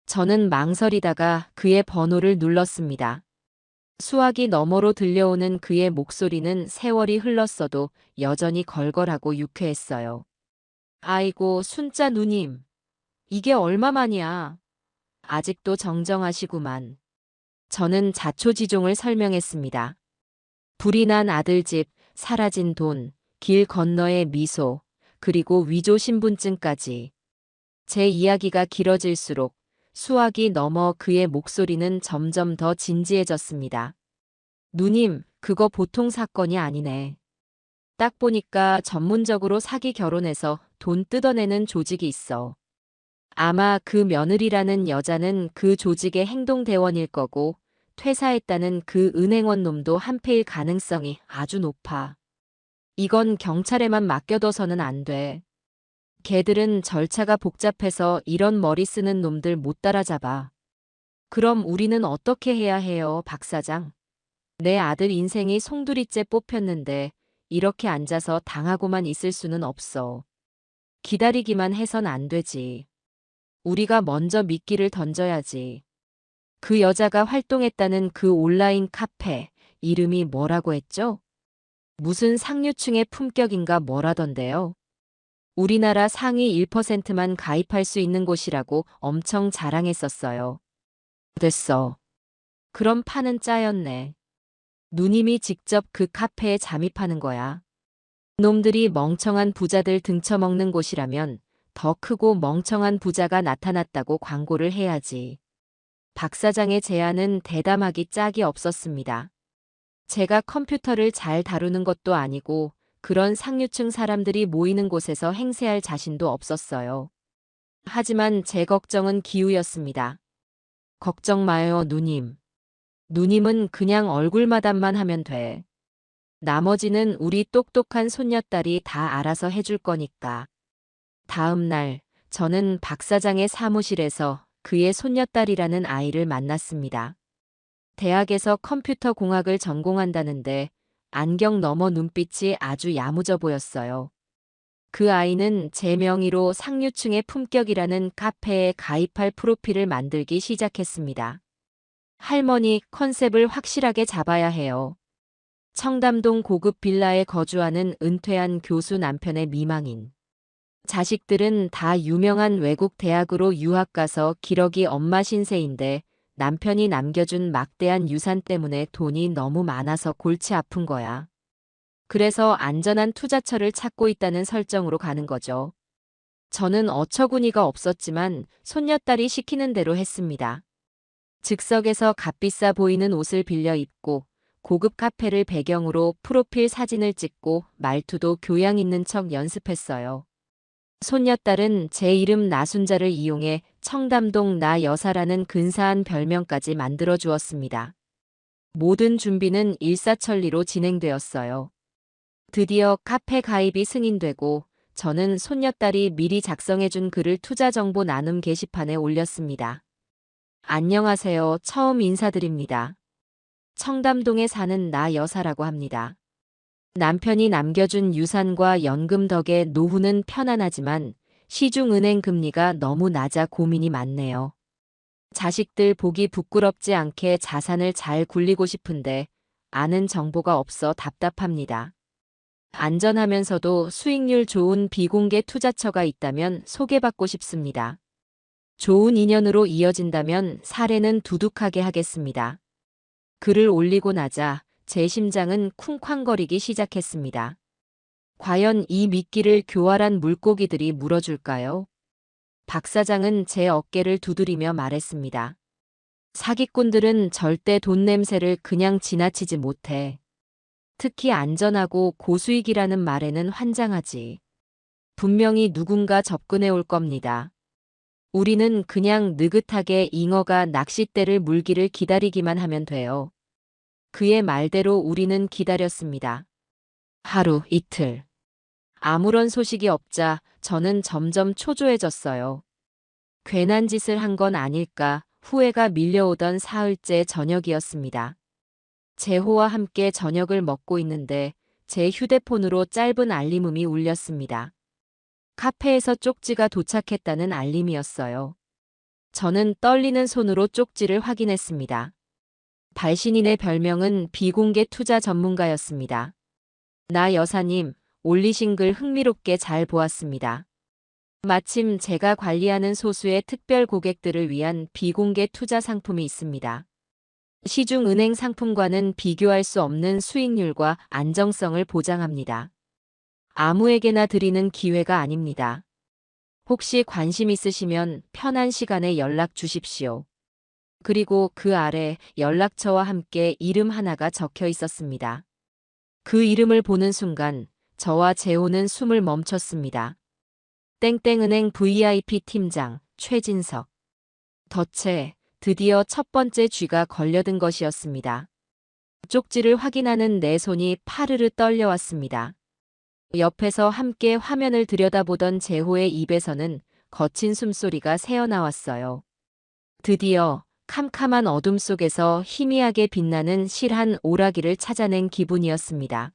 저는 망설이다가 그의 번호를 눌렀습니다. 수화기 너머로 들려오는 그의 목소리는 세월이 흘렀어도 여전히 걸걸하고 유쾌했어요. 아이고, 순자 누님. 이게 얼마만이야? 아직도 정정하시구만. 저는 자초지종을 설명했습니다. 불이 난 아들 집, 사라진 돈, 길 건너의 미소, 그리고 위조 신분증까지. 제 이야기가 길어질수록 수화기 너머 그의 목소리는 점점 더 진지해졌습니다. 누님, 그거 보통 사건이 아니네. 딱 보니까 전문적으로 사기 결혼해서 돈 뜯어내는 조직이 있어. 아마 그 며느리라는 여자는 그 조직의 행동대원일 거고 퇴사했다는 그 은행원 놈도 한패일 가능성이 아주 높아. 이건 경찰에만 맡겨둬서는 안 돼. 걔들은 절차가 복잡해서 이런 머리 쓰는 놈들 못 따라잡아. 그럼 우리는 어떻게 해야 해요, 박 사장? 내 아들 인생이 송두리째 뽑혔는데 이렇게 앉아서 당하고만 있을 수는 없어. 기다리기만 해선 안 되지. 우리가 먼저 미끼를 던져야지. 그 여자가 활동했다는 그 온라인 카페, 이름이 뭐라고 했죠? 무슨 상류층의 품격인가 뭐라던데요. 우리나라 상위 1%만 가입할 수 있는 곳이라고 엄청 자랑했었어요. 됐어. 그럼 판은 짜였네. 누님이 직접 그 카페에 잠입하는 거야. 놈들이 멍청한 부자들 등쳐먹는 곳이라면 더 크고 멍청한 부자가 나타났다고 광고를 해야지. 박 사장의 제안은 대담하기 짝이 없었습니다. 제가 컴퓨터를 잘 다루는 것도 아니고 그런 상류층 사람들이 모이는 곳에서 행세할 자신도 없었어요. 하지만 제 걱정은 기우였습니다. 걱정 마요, 누님. 누님은 그냥 얼굴 마담만 하면 돼. 나머지는 우리 똑똑한 손녀딸이 다 알아서 해줄 거니까. 다음 날, 저는 박 사장의 사무실에서 그의 손녀딸이라는 아이를 만났습니다. 대학에서 컴퓨터 공학을 전공한다는데 안경 너머 눈빛이 아주 야무져 보였어요. 그 아이는 제 명의로 상류층의 품격이라는 카페에 가입할 프로필을 만들기 시작했습니다. 할머니, 컨셉을 확실하게 잡아야 해요. 청담동 고급 빌라에 거주하는 은퇴한 교수 남편의 미망인. 자식들은 다 유명한 외국 대학으로 유학 가서 기러기 엄마 신세인데 남편이 남겨준 막대한 유산 때문에 돈이 너무 많아서 골치 아픈 거야. 그래서 안전한 투자처를 찾고 있다는 설정으로 가는 거죠. 저는 어처구니가 없었지만 손녀딸이 시키는 대로 했습니다. 즉석에서 값비싸 보이는 옷을 빌려 입고 고급 카페를 배경으로 프로필 사진을 찍고 말투도 교양 있는 척 연습했어요. 손녀딸은 제 이름 나순자를 이용해 청담동 나 여사라는 근사한 별명까지 만들어 주었습니다. 모든 준비는 일사천리로 진행되었어요. 드디어 카페 가입이 승인되고 저는 손녀딸이 미리 작성해준 글을 투자 정보 나눔 게시판에 올렸습니다. 안녕하세요. 처음 인사드립니다. 청담동에 사는 나 여사라고 합니다. 남편이 남겨준 유산과 연금 덕에 노후는 편안하지만 시중은행 금리가 너무 낮아 고민이 많네요. 자식들 보기 부끄럽지 않게 자산을 잘 굴리고 싶은데 아는 정보가 없어 답답합니다. 안전하면서도 수익률 좋은 비공개 투자처가 있다면 소개받고 싶습니다. 좋은 인연으로 이어진다면 사례는 두둑하게 하겠습니다. 글을 올리고 나자 제 심장은 쿵쾅거리기 시작했습니다. 과연 이 미끼를 교활한 물고기들이 물어줄까요? 박 사장은 제 어깨를 두드리며 말했습니다. 사기꾼들은 절대 돈 냄새를 그냥 지나치지 못해. 특히 안전하고 고수익이라는 말에는 환장하지. 분명히 누군가 접근해 올 겁니다. 우리는 그냥 느긋하게 잉어가 낚싯대를 물기를 기다리기만 하면 돼요. 그의 말대로 우리는 기다렸습니다. 하루, 이틀. 아무런 소식이 없자 저는 점점 초조해졌어요. 괜한 짓을 한 건 아닐까 후회가 밀려오던 사흘째 저녁이었습니다. 재호와 함께 저녁을 먹고 있는데 제 휴대폰으로 짧은 알림음이 울렸습니다. 카페에서 쪽지가 도착했다는 알림이었어요. 저는 떨리는 손으로 쪽지를 확인했습니다. 발신인의 별명은 비공개 투자 전문가였습니다. 나 여사님, 올리신 글 흥미롭게 잘 보았습니다. 마침 제가 관리하는 소수의 특별 고객들을 위한 비공개 투자 상품이 있습니다. 시중 은행 상품과는 비교할 수 없는 수익률과 안정성을 보장합니다. 아무에게나 드리는 기회가 아닙니다. 혹시 관심 있으시면 편한 시간에 연락 주십시오. 그리고 그 아래 연락처와 함께 이름 하나가 적혀 있었습니다. 그 이름을 보는 순간 저와 재호는 숨을 멈췄습니다. 땡땡은행 VIP 팀장 최진석. 덫에 드디어 첫 번째 쥐가 걸려든 것이었습니다. 쪽지를 확인하는 내 손이 파르르 떨려왔습니다. 옆에서 함께 화면을 들여다보던 재호의 입에서는 거친 숨소리가 새어나왔어요. 드디어 캄캄한 어둠 속에서 희미하게 빛나는 실한 오라기를 찾아낸 기분이었습니다.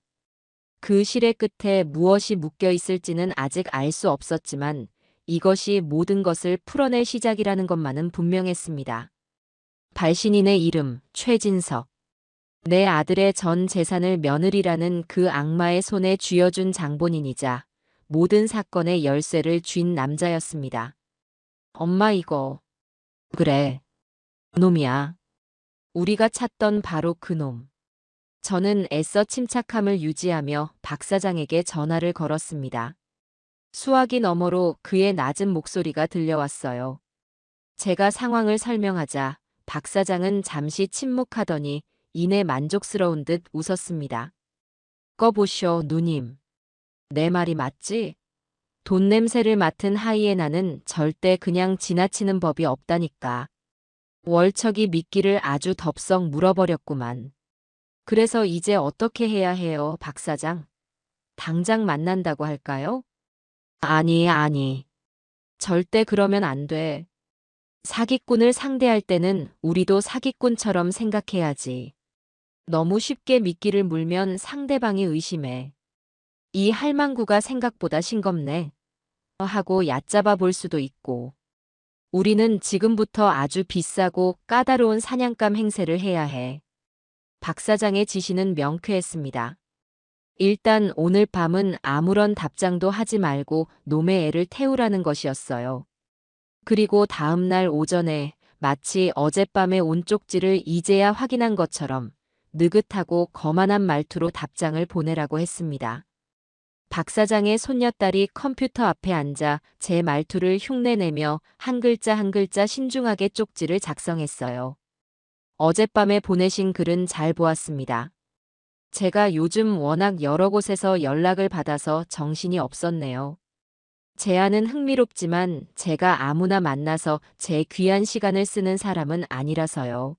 그 실의 끝에 무엇이 묶여 있을지는 아직 알 수 없었지만 이것이 모든 것을 풀어낼 시작이라는 것만은 분명했습니다. 발신인의 이름 최진석. 내 아들의 전 재산을 며느리라는 그 악마의 손에 쥐어준 장본인이자 모든 사건의 열쇠를 쥔 남자였습니다. 엄마 이거. 그래. 놈이야. 우리가 찾던 바로 그 놈. 저는 애써 침착함을 유지하며 박 사장에게 전화를 걸었습니다. 수화기 너머로 그의 낮은 목소리가 들려왔어요. 제가 상황을 설명하자 박 사장은 잠시 침묵하더니 이내 만족스러운 듯 웃었습니다. 꺼보쇼, 누님. 내 말이 맞지? 돈 냄새를 맡은 하이에나는 절대 그냥 지나치는 법이 없다니까. 월척이 미끼를 아주 덥석 물어버렸구만. 그래서 이제 어떻게 해야 해요, 박 사장? 당장 만난다고 할까요? 아니. 절대 그러면 안 돼. 사기꾼을 상대할 때는 우리도 사기꾼처럼 생각해야지. 너무 쉽게 미끼를 물면 상대방이 의심해. 이 할망구가 생각보다 싱겁네. 하고 얕잡아 볼 수도 있고. 우리는 지금부터 아주 비싸고 까다로운 사냥감 행세를 해야 해. 박 사장의 지시는 명쾌했습니다. 일단 오늘 밤은 아무런 답장도 하지 말고 놈의 애를 태우라는 것이었어요. 그리고 다음 날 오전에 마치 어젯밤에 온 쪽지를 이제야 확인한 것처럼 느긋하고 거만한 말투로 답장을 보내라고 했습니다. 박 사장의 손녀딸이 컴퓨터 앞에 앉아 제 말투를 흉내내며 한 글자 한 글자 신중하게 쪽지를 작성했어요. 어젯밤에 보내신 글은 잘 보았습니다. 제가 요즘 워낙 여러 곳에서 연락을 받아서 정신이 없었네요. 제안은 흥미롭지만 제가 아무나 만나서 제 귀한 시간을 쓰는 사람은 아니라서요.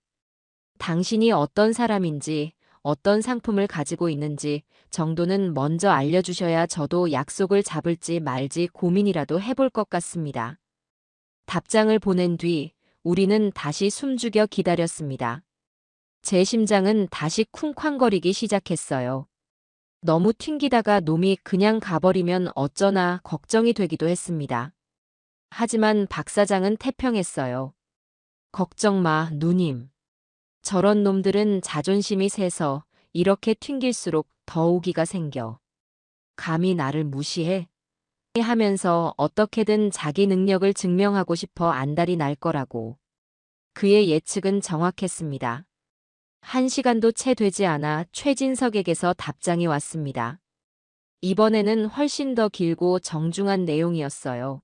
당신이 어떤 사람인지, 어떤 상품을 가지고 있는지 정도는 먼저 알려주셔야 저도 약속을 잡을지 말지 고민이라도 해볼 것 같습니다. 답장을 보낸 뒤 우리는 다시 숨죽여 기다렸습니다. 제 심장은 다시 쿵쾅거리기 시작했어요. 너무 튕기다가 놈이 그냥 가버리면 어쩌나 걱정이 되기도 했습니다. 하지만 박 사장은 태평했어요. 걱정 마, 누님. 저런 놈들은 자존심이 세서 이렇게 튕길수록 더 오기가 생겨. 감히 나를 무시해? 하면서 어떻게든 자기 능력을 증명하고 싶어 안달이 날 거라고. 그의 예측은 정확했습니다. 1시간도 채 되지 않아 최진석에게서 답장이 왔습니다. 이번에는 훨씬 더 길고 정중한 내용이었어요.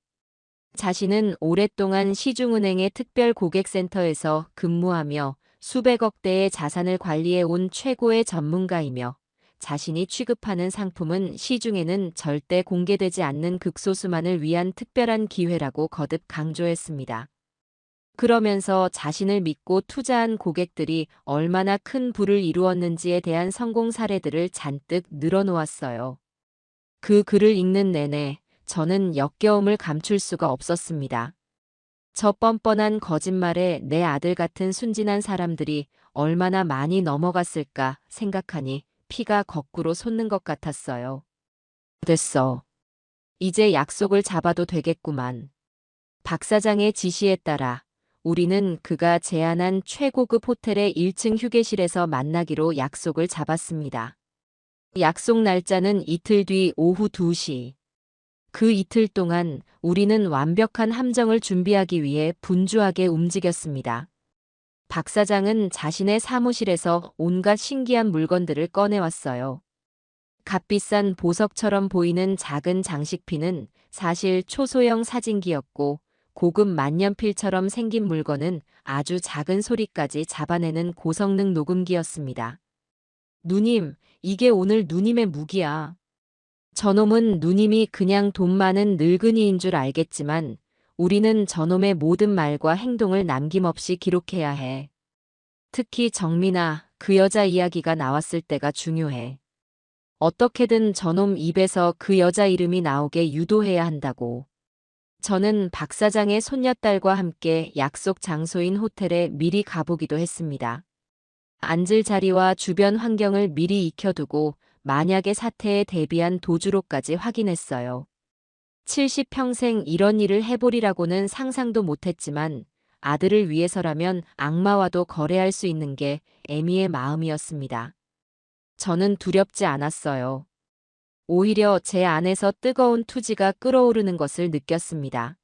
자신은 오랫동안 시중은행의 특별고객센터에서 근무하며 수백억 대의 자산을 관리해 온 최고의 전문가이며 자신이 취급하는 상품은 시중에는 절대 공개되지 않는 극소수만을 위한 특별한 기회라고 거듭 강조했습니다. 그러면서 자신을 믿고 투자한 고객들이 얼마나 큰 부를 이루었는지에 대한 성공 사례들을 잔뜩 늘어놓았어요. 그 글을 읽는 내내 저는 역겨움을 감출 수가 없었습니다. 저 뻔뻔한 거짓말에 내 아들 같은 순진한 사람들이 얼마나 많이 넘어갔을까 생각하니 피가 거꾸로 솟는 것 같았어요. 됐어. 이제 약속을 잡아도 되겠구만. 박 사장의 지시에 따라 우리는 그가 제안한 최고급 호텔의 1층 휴게실에서 만나기로 약속을 잡았습니다. 약속 날짜는 이틀 뒤 오후 2시. 그 이틀 동안 우리는 완벽한 함정을 준비하기 위해 분주하게 움직였습니다. 박 사장은 자신의 사무실에서 온갖 신기한 물건들을 꺼내왔어요. 값비싼 보석처럼 보이는 작은 장식피는 사실 초소형 사진기였고 고급 만년필처럼 생긴 물건은 아주 작은 소리까지 잡아내는 고성능 녹음기였습니다. 누님, 이게 오늘 누님의 무기야. 저놈은 누님이 그냥 돈 많은 늙은이인 줄 알겠지만 우리는 저놈의 모든 말과 행동을 남김없이 기록해야 해. 특히 정민아, 그 여자 이야기가 나왔을 때가 중요해. 어떻게든 저놈 입에서 그 여자 이름이 나오게 유도해야 한다고. 저는 박 사장의 손녀딸과 함께 약속 장소인 호텔에 미리 가보기도 했습니다. 앉을 자리와 주변 환경을 미리 익혀두고 만약의 사태에 대비한 도주로까지 확인했어요. 70평생 이런 일을 해보리라고는 상상도 못했지만 아들을 위해서라면 악마와도 거래할 수 있는 게 애미의 마음이었습니다. 저는 두렵지 않았어요. 오히려 제 안에서 뜨거운 투지가 끓어오르는 것을 느꼈습니다.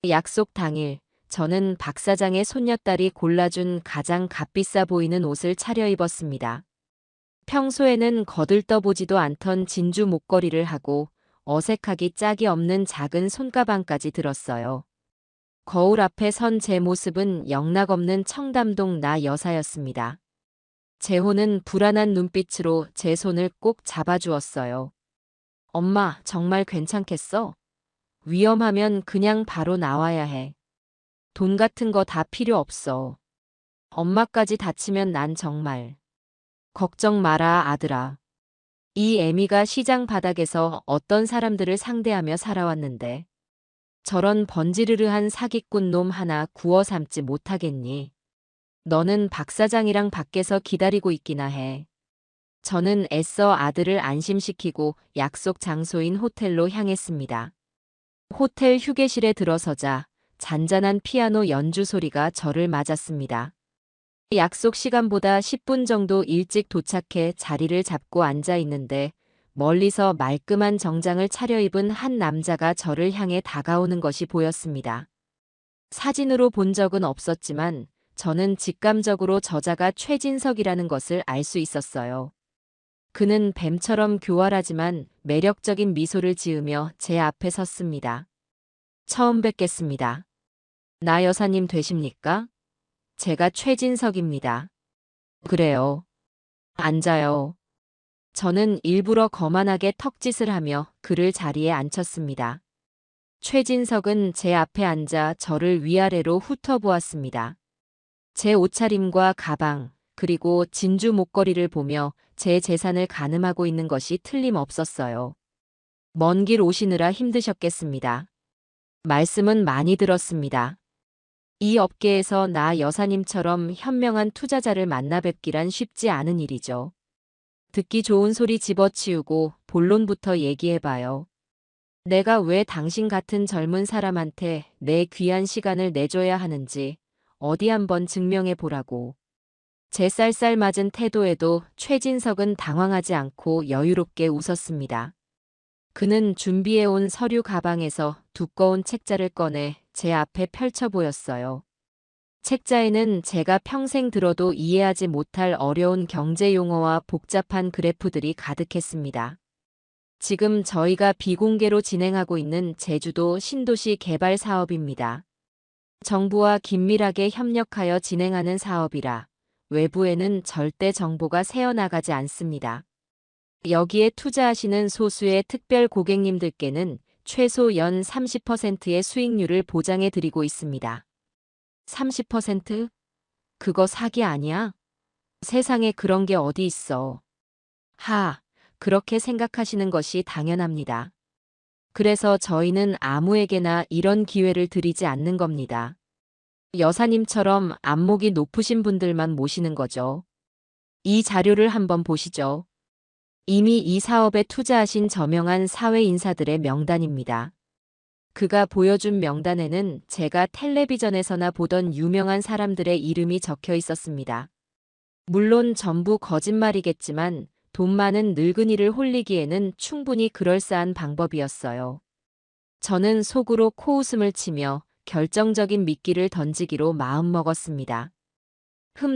약속 당일, 저는 박 사장의 손녀딸이 골라준 가장 값비싸 보이는 옷을 차려입었습니다. 평소에는 거들떠보지도 않던 진주 목걸이를 하고 어색하기 짝이 없는 작은 손가방까지 들었어요. 거울 앞에 선 제 모습은 영락없는 청담동 나 여사였습니다. 재호는 불안한 눈빛으로 제 손을 꼭 잡아주었어요. 엄마, 정말 괜찮겠어? 위험하면 그냥 바로 나와야 해. 돈 같은 거 다 필요 없어. 엄마까지 다치면 난 정말. 걱정 마라, 아들아. 이 애미가 시장 바닥에서 어떤 사람들을 상대하며 살아왔는데 저런 번지르르한 사기꾼 놈 하나 구워 삶지 못하겠니? 너는 박 사장이랑 밖에서 기다리고 있기나 해. 저는 애써 아들을 안심시키고 약속 장소인 호텔로 향했습니다. 호텔 휴게실에 들어서자 잔잔한 피아노 연주 소리가 저를 맞았습니다. 약속 시간보다 10분 정도 일찍 도착해 자리를 잡고 앉아 있는데 멀리서 말끔한 정장을 차려입은 한 남자가 저를 향해 다가오는 것이 보였습니다. 사진으로 본 적은 없었지만 저는 직감적으로 저자가 최진석이라는 것을 알 수 있었어요. 그는 뱀처럼 교활하지만 매력적인 미소를 지으며 제 앞에 섰습니다. 처음 뵙겠습니다. 나 여사님 되십니까? 제가 최진석입니다. 그래요. 앉아요. 저는 일부러 거만하게 턱짓을 하며 그를 자리에 앉혔습니다. 최진석은 제 앞에 앉아 저를 위아래로 훑어보았습니다. 제 옷차림과 가방, 그리고 진주 목걸이를 보며 제 재산을 가늠하고 있는 것이 틀림없었어요. 먼 길 오시느라 힘드셨겠습니다. 말씀은 많이 들었습니다. 이 업계에서 나 여사님처럼 현명한 투자자를 만나 뵙기란 쉽지 않은 일이죠. 듣기 좋은 소리 집어치우고 본론부터 얘기해봐요. 내가 왜 당신 같은 젊은 사람한테 내 귀한 시간을 내줘야 하는지 어디 한번 증명해 보라고. 제 쌀쌀맞은 태도에도 최진석은 당황하지 않고 여유롭게 웃었습니다. 그는 준비해온 서류 가방에서 두꺼운 책자를 꺼내 제 앞에 펼쳐 보였어요. 책자에는 제가 평생 들어도 이해하지 못할 어려운 경제 용어와 복잡한 그래프들이 가득했습니다. 지금 저희가 비공개로 진행하고 있는 제주도 신도시 개발 사업입니다. 정부와 긴밀하게 협력하여 진행하는 사업이라 외부에는 절대 정보가 새어나가지 않습니다. 여기에 투자하시는 소수의 특별 고객님들께는 최소 연 30%의 수익률을 보장해 드리고 있습니다. 30%? 그거 사기 아니야? 세상에 그런 게 어디 있어. 그렇게 생각하시는 것이 당연합니다. 그래서 저희는 아무에게나 이런 기회를 드리지 않는 겁니다. 여사님처럼 안목이 높으신 분들만 모시는 거죠. 이 자료를 한번 보시죠. 이미 이 사업에 투자하신 저명한 사회 인사들의 명단입니다. 그가 보여준 명단에는 제가 텔레비전에서나 보던 유명한 사람들의 이름이 적혀 있었습니다. 물론 전부 거짓말이겠지만 돈 많은 늙은이를 홀리기에는 충분히 그럴싸한 방법이었어요. 저는 속으로 코웃음을 치며 결정적인 미끼를 던지기로 마음먹었습니다.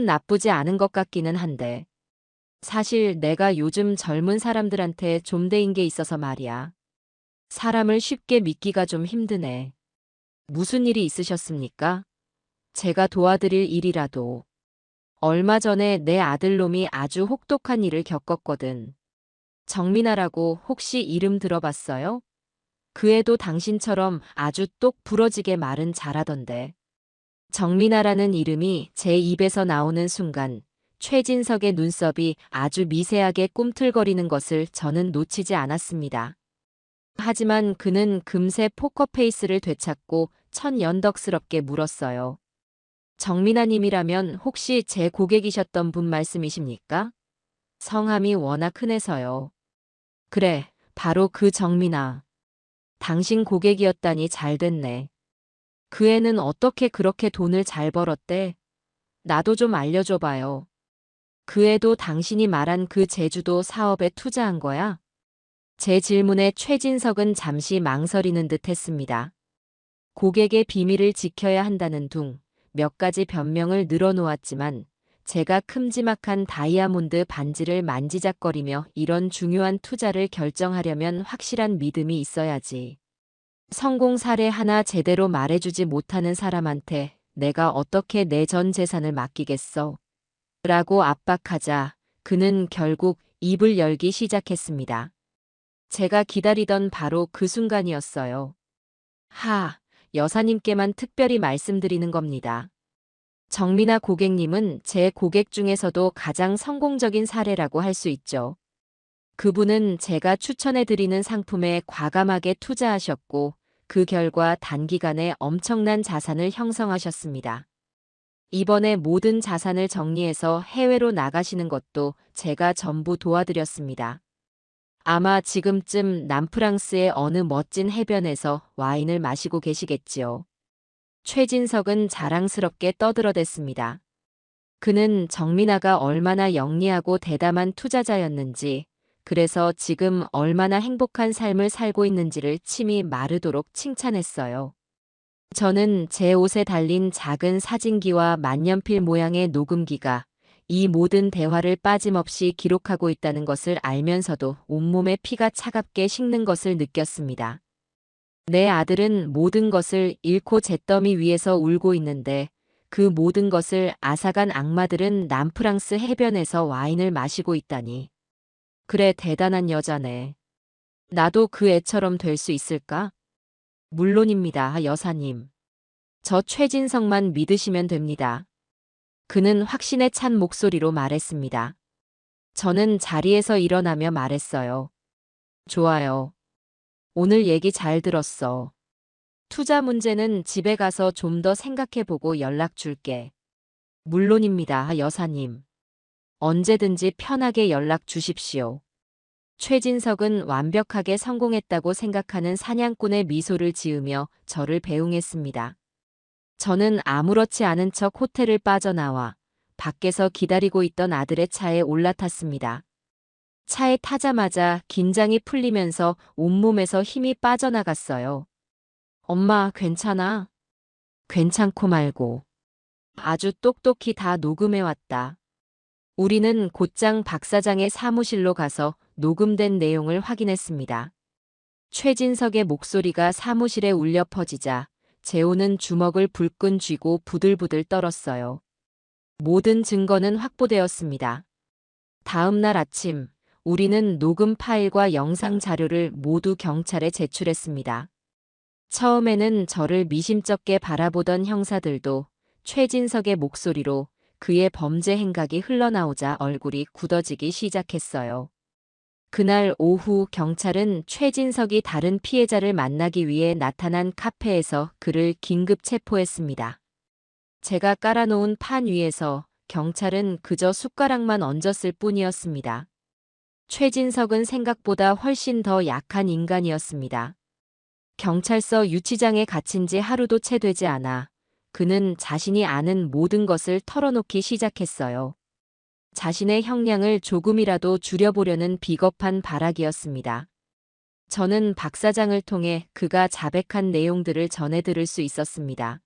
나쁘지 않은 것 같기는 한데. 사실 내가 요즘 젊은 사람들한테 좀대인 게 있어서 말이야. 사람을 쉽게 믿기가 좀 힘드네. 무슨 일이 있으셨습니까? 제가 도와드릴 일이라도. 얼마 전에 내 아들놈이 아주 혹독한 일을 겪었거든. 정민아라고 혹시 이름 들어봤어요? 그 애도 당신처럼 아주 똑 부러지게 말은 잘하던데. 정민아라는 이름이 제 입에서 나오는 순간 최진석의 눈썹이 아주 미세하게 꿈틀거리는 것을 저는 놓치지 않았습니다. 하지만 그는 금세 포커페이스를 되찾고 천연덕스럽게 물었어요. 정민아님이라면 혹시 제 고객이셨던 분 말씀이십니까? 성함이 워낙 흔해서요. 그래, 바로 그 정민아. 당신 고객이었다니 잘 됐네. 그 애는 어떻게 그렇게 돈을 잘 벌었대? 나도 좀 알려줘봐요. 그 애도 당신이 말한 그 제주도 사업에 투자한 거야? 제 질문에 최진석은 잠시 망설이는 듯 했습니다. 고객의 비밀을 지켜야 한다는 둥 몇 가지 변명을 늘어놓았지만 제가 큼지막한 다이아몬드 반지를 만지작거리며 이런 중요한 투자를 결정하려면 확실한 믿음이 있어야지. 성공 사례 하나 제대로 말해주지 못하는 사람한테 내가 어떻게 내 전 재산을 맡기겠어? 라고 압박하자 그는 결국 입을 열기 시작했습니다. 제가 기다리던 바로 그 순간이었어요. 여사님께만 특별히 말씀드리는 겁니다. 정민아 고객님은 제 고객 중에서도 가장 성공적인 사례라고 할 수 있죠. 그분은 제가 추천해드리는 상품에 과감하게 투자하셨고 그 결과 단기간에 엄청난 자산을 형성하셨습니다. 이번에 모든 자산을 정리해서 해외로 나가시는 것도 제가 전부 도와드렸습니다. 아마 지금쯤 남프랑스의 어느 멋진 해변에서 와인을 마시고 계시겠지요. 최진석은 자랑스럽게 떠들어댔습니다. 그는 정민아가 얼마나 영리하고 대담한 투자자였는지, 그래서 지금 얼마나 행복한 삶을 살고 있는지를 침이 마르도록 칭찬했어요. 저는 제 옷에 달린 작은 사진기와 만년필 모양의 녹음기가 이 모든 대화를 빠짐없이 기록하고 있다는 것을 알면서도 온몸에 피가 차갑게 식는 것을 느꼈습니다. 내 아들은 모든 것을 잃고 잿더미 위에서 울고 있는데 그 모든 것을 앗아간 악마들은 남프랑스 해변에서 와인을 마시고 있다니. 그래, 대단한 여자네. 나도 그 애처럼 될 수 있을까? 물론입니다, 여사님. 저 최진석만 믿으시면 됩니다. 그는 확신에 찬 목소리로 말했습니다. 저는 자리에서 일어나며 말했어요. 좋아요. 오늘 얘기 잘 들었어. 투자 문제는 집에 가서 좀 더 생각해보고 연락 줄게. 물론입니다, 여사님. 언제든지 편하게 연락 주십시오. 최진석은 완벽하게 성공했다고 생각하는 사냥꾼의 미소를 지으며 저를 배웅했습니다. 저는 아무렇지 않은 척 호텔을 빠져나와 밖에서 기다리고 있던 아들의 차에 올라탔습니다. 차에 타자마자 긴장이 풀리면서 온몸에서 힘이 빠져나갔어요. 엄마, 괜찮아? 괜찮고 말고. 아주 똑똑히 다 녹음해왔다. 우리는 곧장 박 사장의 사무실로 가서 녹음된 내용을 확인했습니다. 최진석의 목소리가 사무실에 울려 퍼지자 재호는 주먹을 불끈 쥐고 부들부들 떨었어요. 모든 증거는 확보되었습니다. 다음 날 아침, 우리는 녹음 파일과 영상 자료를 모두 경찰에 제출했습니다. 처음에는 저를 미심쩍게 바라보던 형사들도 최진석의 목소리로 그의 범죄 행각이 흘러나오자 얼굴이 굳어지기 시작했어요. 그날 오후 경찰은 최진석이 다른 피해자를 만나기 위해 나타난 카페에서 그를 긴급 체포했습니다. 제가 깔아놓은 판 위에서 경찰은 그저 숟가락만 얹었을 뿐이었습니다. 최진석은 생각보다 훨씬 더 약한 인간이었습니다. 경찰서 유치장에 갇힌 지 하루도 채 되지 않아 그는 자신이 아는 모든 것을 털어놓기 시작했어요. 자신의 형량을 조금이라도 줄여보려는 비겁한 발악이었습니다. 저는 박 사장을 통해 그가 자백한 내용들을 전해 들을 수 있었습니다.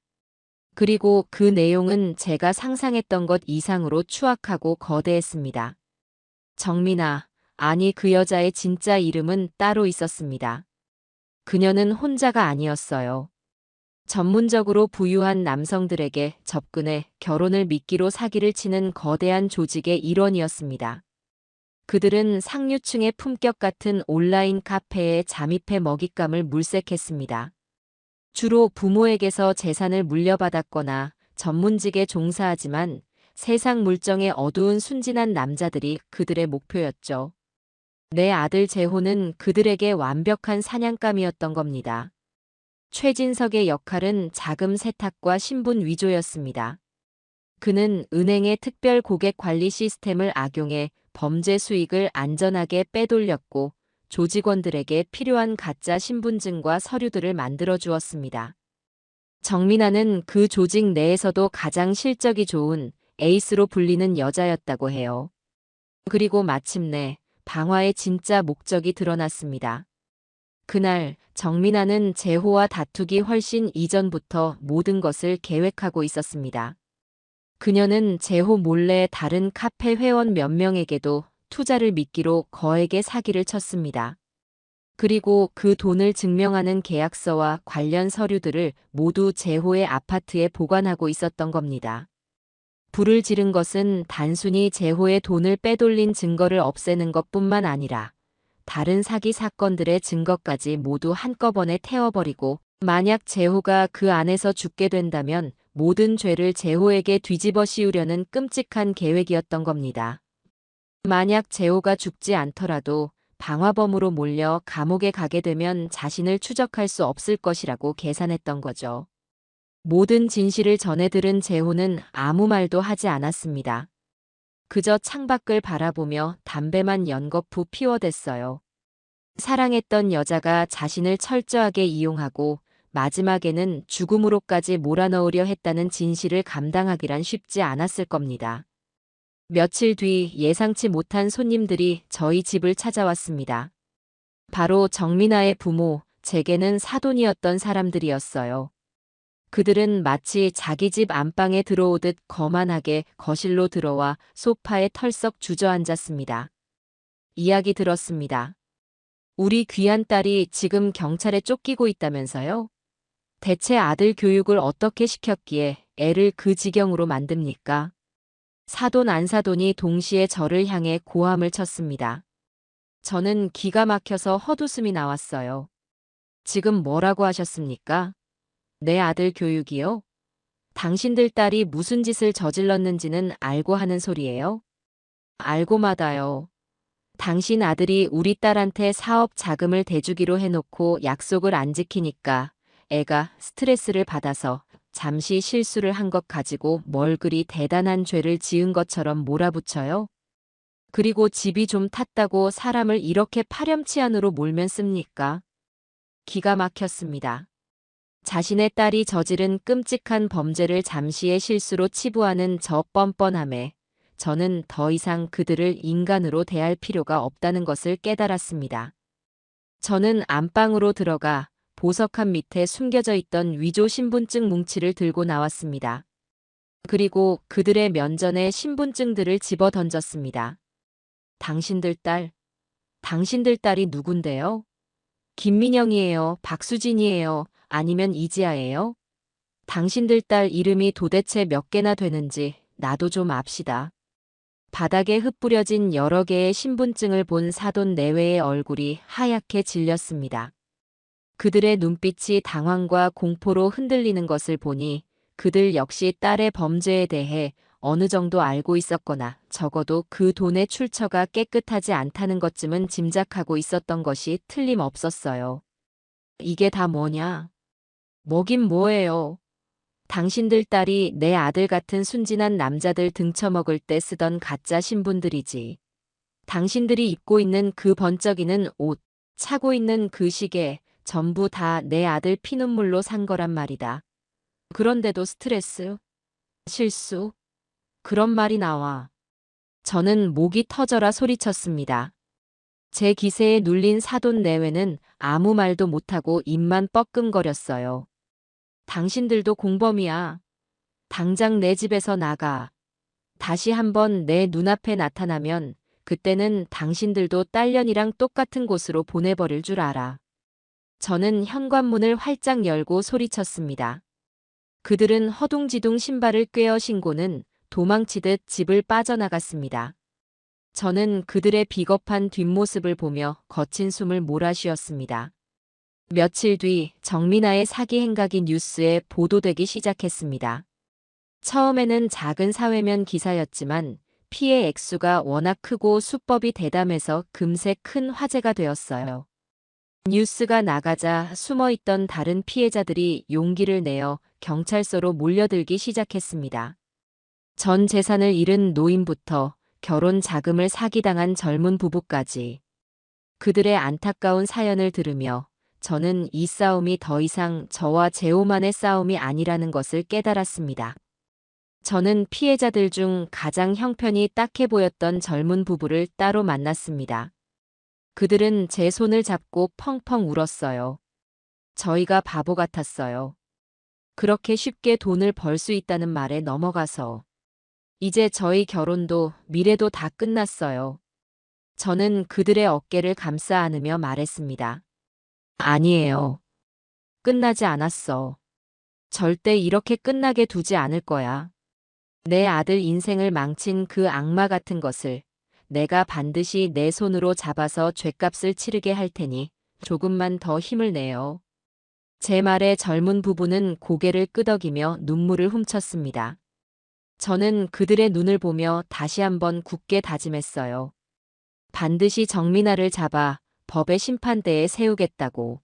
그리고 그 내용은 제가 상상했던 것 이상으로 추악하고 거대했습니다. 정민아, 아니 그 여자의 진짜 이름은 따로 있었습니다. 그녀는 혼자가 아니었어요. 전문적으로 부유한 남성들에게 접근해 결혼을 미끼로 사기를 치는 거대한 조직의 일원이었습니다. 그들은 상류층의 품격 같은 온라인 카페에 잠입해 먹잇감을 물색했습니다. 주로 부모에게서 재산을 물려받았거나 전문직에 종사하지만 세상 물정의 어두운 순진한 남자들이 그들의 목표였죠. 내 아들 재호는 그들에게 완벽한 사냥감이었던 겁니다. 최진석의 역할은 자금 세탁과 신분 위조였습니다. 그는 은행의 특별 고객 관리 시스템을 악용해 범죄 수익을 안전하게 빼돌렸고 조직원들에게 필요한 가짜 신분증과 서류들을 만들어 주었습니다. 정민아는 그 조직 내에서도 가장 실적이 좋은 에이스로 불리는 여자였다고 해요. 그리고 마침내 방화의 진짜 목적이 드러났습니다. 그날 정민아는 재호와 다투기 훨씬 이전부터 모든 것을 계획하고 있었습니다. 그녀는 재호 몰래 다른 카페 회원 몇 명에게도 투자를 미끼로 거액의 사기를 쳤습니다. 그리고 그 돈을 증명하는 계약서와 관련 서류들을 모두 재호의 아파트에 보관하고 있었던 겁니다. 불을 지른 것은 단순히 재호의 돈을 빼돌린 증거를 없애는 것뿐만 아니라 다른 사기 사건들의 증거까지 모두 한꺼번에 태워버리고 만약 재호가 그 안에서 죽게 된다면 모든 죄를 재호에게 뒤집어 씌우려는 끔찍한 계획이었던 겁니다. 만약 재호가 죽지 않더라도 방화범으로 몰려 감옥에 가게 되면 자신을 추적할 수 없을 것이라고 계산했던 거죠. 모든 진실을 전해 들은 재호는 아무 말도 하지 않았습니다. 그저 창밖을 바라보며 담배만 연거푸 피워댔어요. 사랑했던 여자가 자신을 철저하게 이용하고 마지막에는 죽음으로까지 몰아넣으려 했다는 진실을 감당하기란 쉽지 않았을 겁니다. 며칠 뒤 예상치 못한 손님들이 저희 집을 찾아왔습니다. 바로 정민아의 부모, 제게는 사돈이었던 사람들이었어요. 그들은 마치 자기 집 안방에 들어오듯 거만하게 거실로 들어와 소파에 털썩 주저앉았습니다. 이야기 들었습니다. 우리 귀한 딸이 지금 경찰에 쫓기고 있다면서요? 대체 아들 교육을 어떻게 시켰기에 애를 그 지경으로 만듭니까? 사돈 안사돈이 동시에 저를 향해 고함을 쳤습니다. 저는 기가 막혀서 헛웃음이 나왔어요. 지금 뭐라고 하셨습니까? 내 아들 교육이요? 당신들 딸이 무슨 짓을 저질렀는지는 알고 하는 소리예요? 알고 마다요. 당신 아들이 우리 딸한테 사업 자금을 대주기로 해놓고 약속을 안 지키니까 애가 스트레스를 받아서 잠시 실수를 한 것 가지고 뭘 그리 대단한 죄를 지은 것처럼 몰아붙여요? 그리고 집이 좀 탔다고 사람을 이렇게 파렴치한으로 몰면 씁니까? 기가 막혔습니다. 자신의 딸이 저지른 끔찍한 범죄를 잠시의 실수로 치부하는 저 뻔뻔함에 저는 더 이상 그들을 인간으로 대할 필요가 없다는 것을 깨달았습니다. 저는 안방으로 들어가 보석함 밑에 숨겨져 있던 위조 신분증 뭉치를 들고 나왔습니다. 그리고 그들의 면전에 신분증들을 집어 던졌습니다. 당신들 딸이 누군데요? 김민영이에요? 박수진이에요? 아니면 이지아예요? 당신들 딸 이름이 도대체 몇 개나 되는지 나도 좀 압시다. 바닥에 흩뿌려진 여러 개의 신분증을 본 사돈 내외의 얼굴이 하얗게 질렸습니다. 그들의 눈빛이 당황과 공포로 흔들리는 것을 보니 그들 역시 딸의 범죄에 대해 어느 정도 알고 있었거나 적어도 그 돈의 출처가 깨끗하지 않다는 것쯤은 짐작하고 있었던 것이 틀림없었어요. 이게 다 뭐냐? 뭐긴 뭐예요. 당신들 딸이 내 아들 같은 순진한 남자들 등쳐먹을 때 쓰던 가짜 신분들이지. 당신들이 입고 있는 그 번쩍이는 옷, 차고 있는 그 시계, 전부 다 내 아들 피눈물로 산 거란 말이다. 그런데도 스트레스, 실수, 그런 말이 나와. 저는 목이 터져라 소리쳤습니다. 제 기세에 눌린 사돈 내외는 아무 말도 못하고 입만 뻐끔거렸어요. 당신들도 공범이야. 당장 내 집에서 나가. 다시 한번 내 눈앞에 나타나면 그때는 당신들도 딸년이랑 똑같은 곳으로 보내버릴 줄 알아. 저는 현관문을 활짝 열고 소리쳤습니다. 그들은 허둥지둥 신발을 꿰어 신고는 도망치듯 집을 빠져나갔습니다. 저는 그들의 비겁한 뒷모습을 보며 거친 숨을 몰아쉬었습니다. 며칠 뒤 정민아의 사기 행각이 뉴스에 보도되기 시작했습니다. 처음에는 작은 사회면 기사였지만 피해 액수가 워낙 크고 수법이 대담해서 금세 큰 화제가 되었어요. 뉴스가 나가자 숨어있던 다른 피해자들이 용기를 내어 경찰서로 몰려들기 시작했습니다. 전 재산을 잃은 노인부터 결혼 자금을 사기당한 젊은 부부까지. 그들의 안타까운 사연을 들으며 저는 이 싸움이 더 이상 저와 제오만의 싸움이 아니라는 것을 깨달았습니다. 저는 피해자들 중 가장 형편이 딱해 보였던 젊은 부부를 따로 만났습니다. 그들은 제 손을 잡고 펑펑 울었어요. 저희가 바보 같았어요. 그렇게 쉽게 돈을 벌 수 있다는 말에 넘어가서. 이제 저희 결혼도 미래도 다 끝났어요. 저는 그들의 어깨를 감싸 안으며 말했습니다. 아니에요. 끝나지 않았어. 절대 이렇게 끝나게 두지 않을 거야. 내 아들 인생을 망친 그 악마 같은 것을 내가 반드시 내 손으로 잡아서 죗값을 치르게 할 테니 조금만 더 힘을 내요. 제 말에 젊은 부부는 고개를 끄덕이며 눈물을 훔쳤습니다. 저는 그들의 눈을 보며 다시 한번 굳게 다짐했어요. 반드시 정민아를 잡아 법의 심판대에 세우겠다고.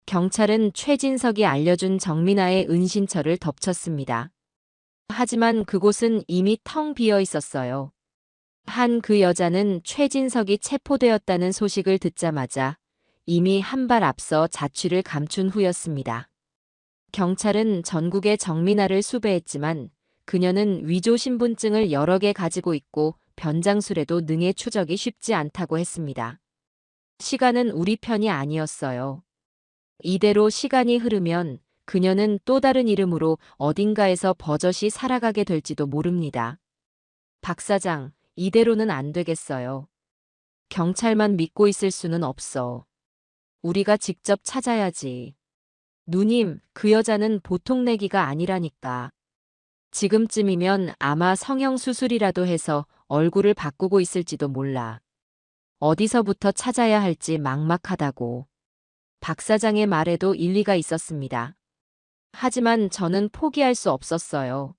경찰은 최진석이 알려준 정민아의 은신처를 덮쳤습니다. 하지만 그곳은 이미 텅 비어 있었어요. 그 여자는 최진석이 체포되었다는 소식을 듣자마자 이미 한 발 앞서 자취를 감춘 후였습니다. 경찰은 전국의 정민아를 수배했지만 그녀는 위조 신분증을 여러 개 가지고 있고 변장술에도 능해 추적이 쉽지 않다고 했습니다. 시간은 우리 편이 아니었어요. 이대로 시간이 흐르면 그녀는 또 다른 이름으로 어딘가에서 버젓이 살아가게 될지도 모릅니다. 박 사장, 이대로는 안 되겠어요. 경찰만 믿고 있을 수는 없어. 우리가 직접 찾아야지. 누님, 그 여자는 보통 내기가 아니라니까. 지금쯤이면 아마 성형수술이라도 해서 얼굴을 바꾸고 있을지도 몰라. 어디서부터 찾아야 할지 막막하다고. 박 사장의 말에도 일리가 있었습니다. 하지만 저는 포기할 수 없었어요.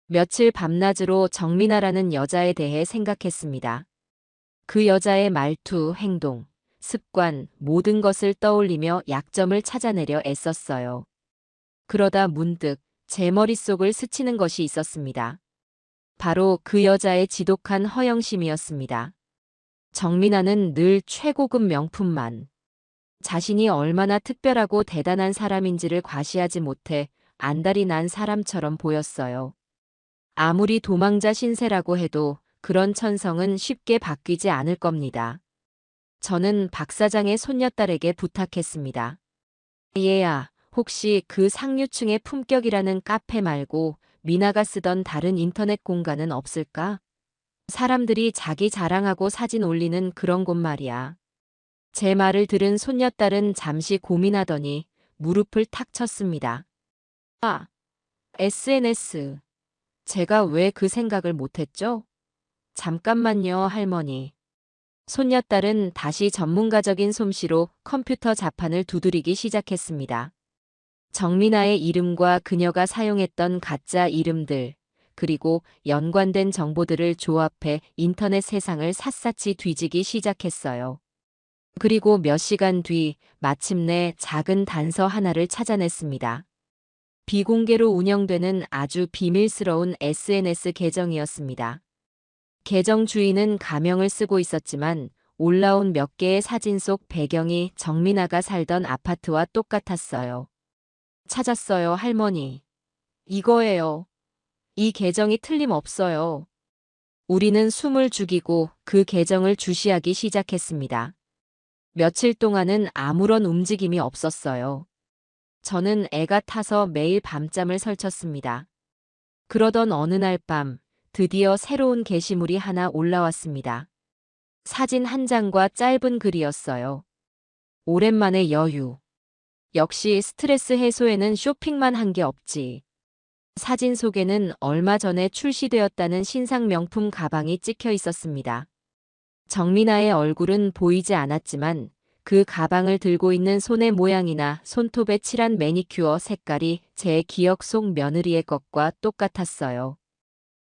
며칠 밤낮으로 정민아라는 여자에 대해 생각했습니다. 그 여자의 말투, 행동, 습관, 모든 것을 떠올리며 약점을 찾아내려 애썼어요. 그러다 문득 제 머릿속을 스치는 것이 있었습니다. 바로 그 여자의 지독한 허영심이었습니다. 정민아는 늘 최고급 명품만, 자신이 얼마나 특별하고 대단한 사람인지를 과시하지 못해 안달이 난 사람처럼 보였어요. 아무리 도망자 신세라고 해도 그런 천성은 쉽게 바뀌지 않을 겁니다. 저는 박 사장의 손녀딸에게 부탁했습니다. 얘야, 혹시 그 상류층의 품격이라는 카페 말고 미나가 쓰던 다른 인터넷 공간은 없을까? 사람들이 자기 자랑하고 사진 올리는 그런 곳 말이야. 제 말을 들은 손녀딸은 잠시 고민하더니 무릎을 탁 쳤습니다. 아, SNS. 제가 왜 그 생각을 못했죠? 잠깐만요, 할머니. 손녀딸은 다시 전문가적인 솜씨로 컴퓨터 자판을 두드리기 시작했습니다. 정민아의 이름과 그녀가 사용했던 가짜 이름들, 그리고 연관된 정보들을 조합해 인터넷 세상을 샅샅이 뒤지기 시작했어요. 그리고 몇 시간 뒤 마침내 작은 단서 하나를 찾아냈습니다. 비공개로 운영되는 아주 비밀스러운 SNS 계정이었습니다. 계정 주인은 가명을 쓰고 있었지만 올라온 몇 개의 사진 속 배경이 정민아가 살던 아파트와 똑같았어요. 찾았어요, 할머니. 이거예요. 이 계정이 틀림없어요. 우리는 숨을 죽이고 그 계정을 주시하기 시작했습니다. 며칠 동안은 아무런 움직임이 없었어요. 저는 애가 타서 매일 밤잠을 설쳤습니다. 그러던 어느 날 밤, 드디어 새로운 게시물이 하나 올라왔습니다. 사진 한 장과 짧은 글이었어요. 오랜만에 여유. 역시 스트레스 해소에는 쇼핑만 한 게 없지. 사진 속에는 얼마 전에 출시되었다는 신상 명품 가방이 찍혀 있었습니다. 정민아의 얼굴은 보이지 않았지만 그 가방을 들고 있는 손의 모양이나 손톱에 칠한 매니큐어 색깔이 제 기억 속 며느리의 것과 똑같았어요.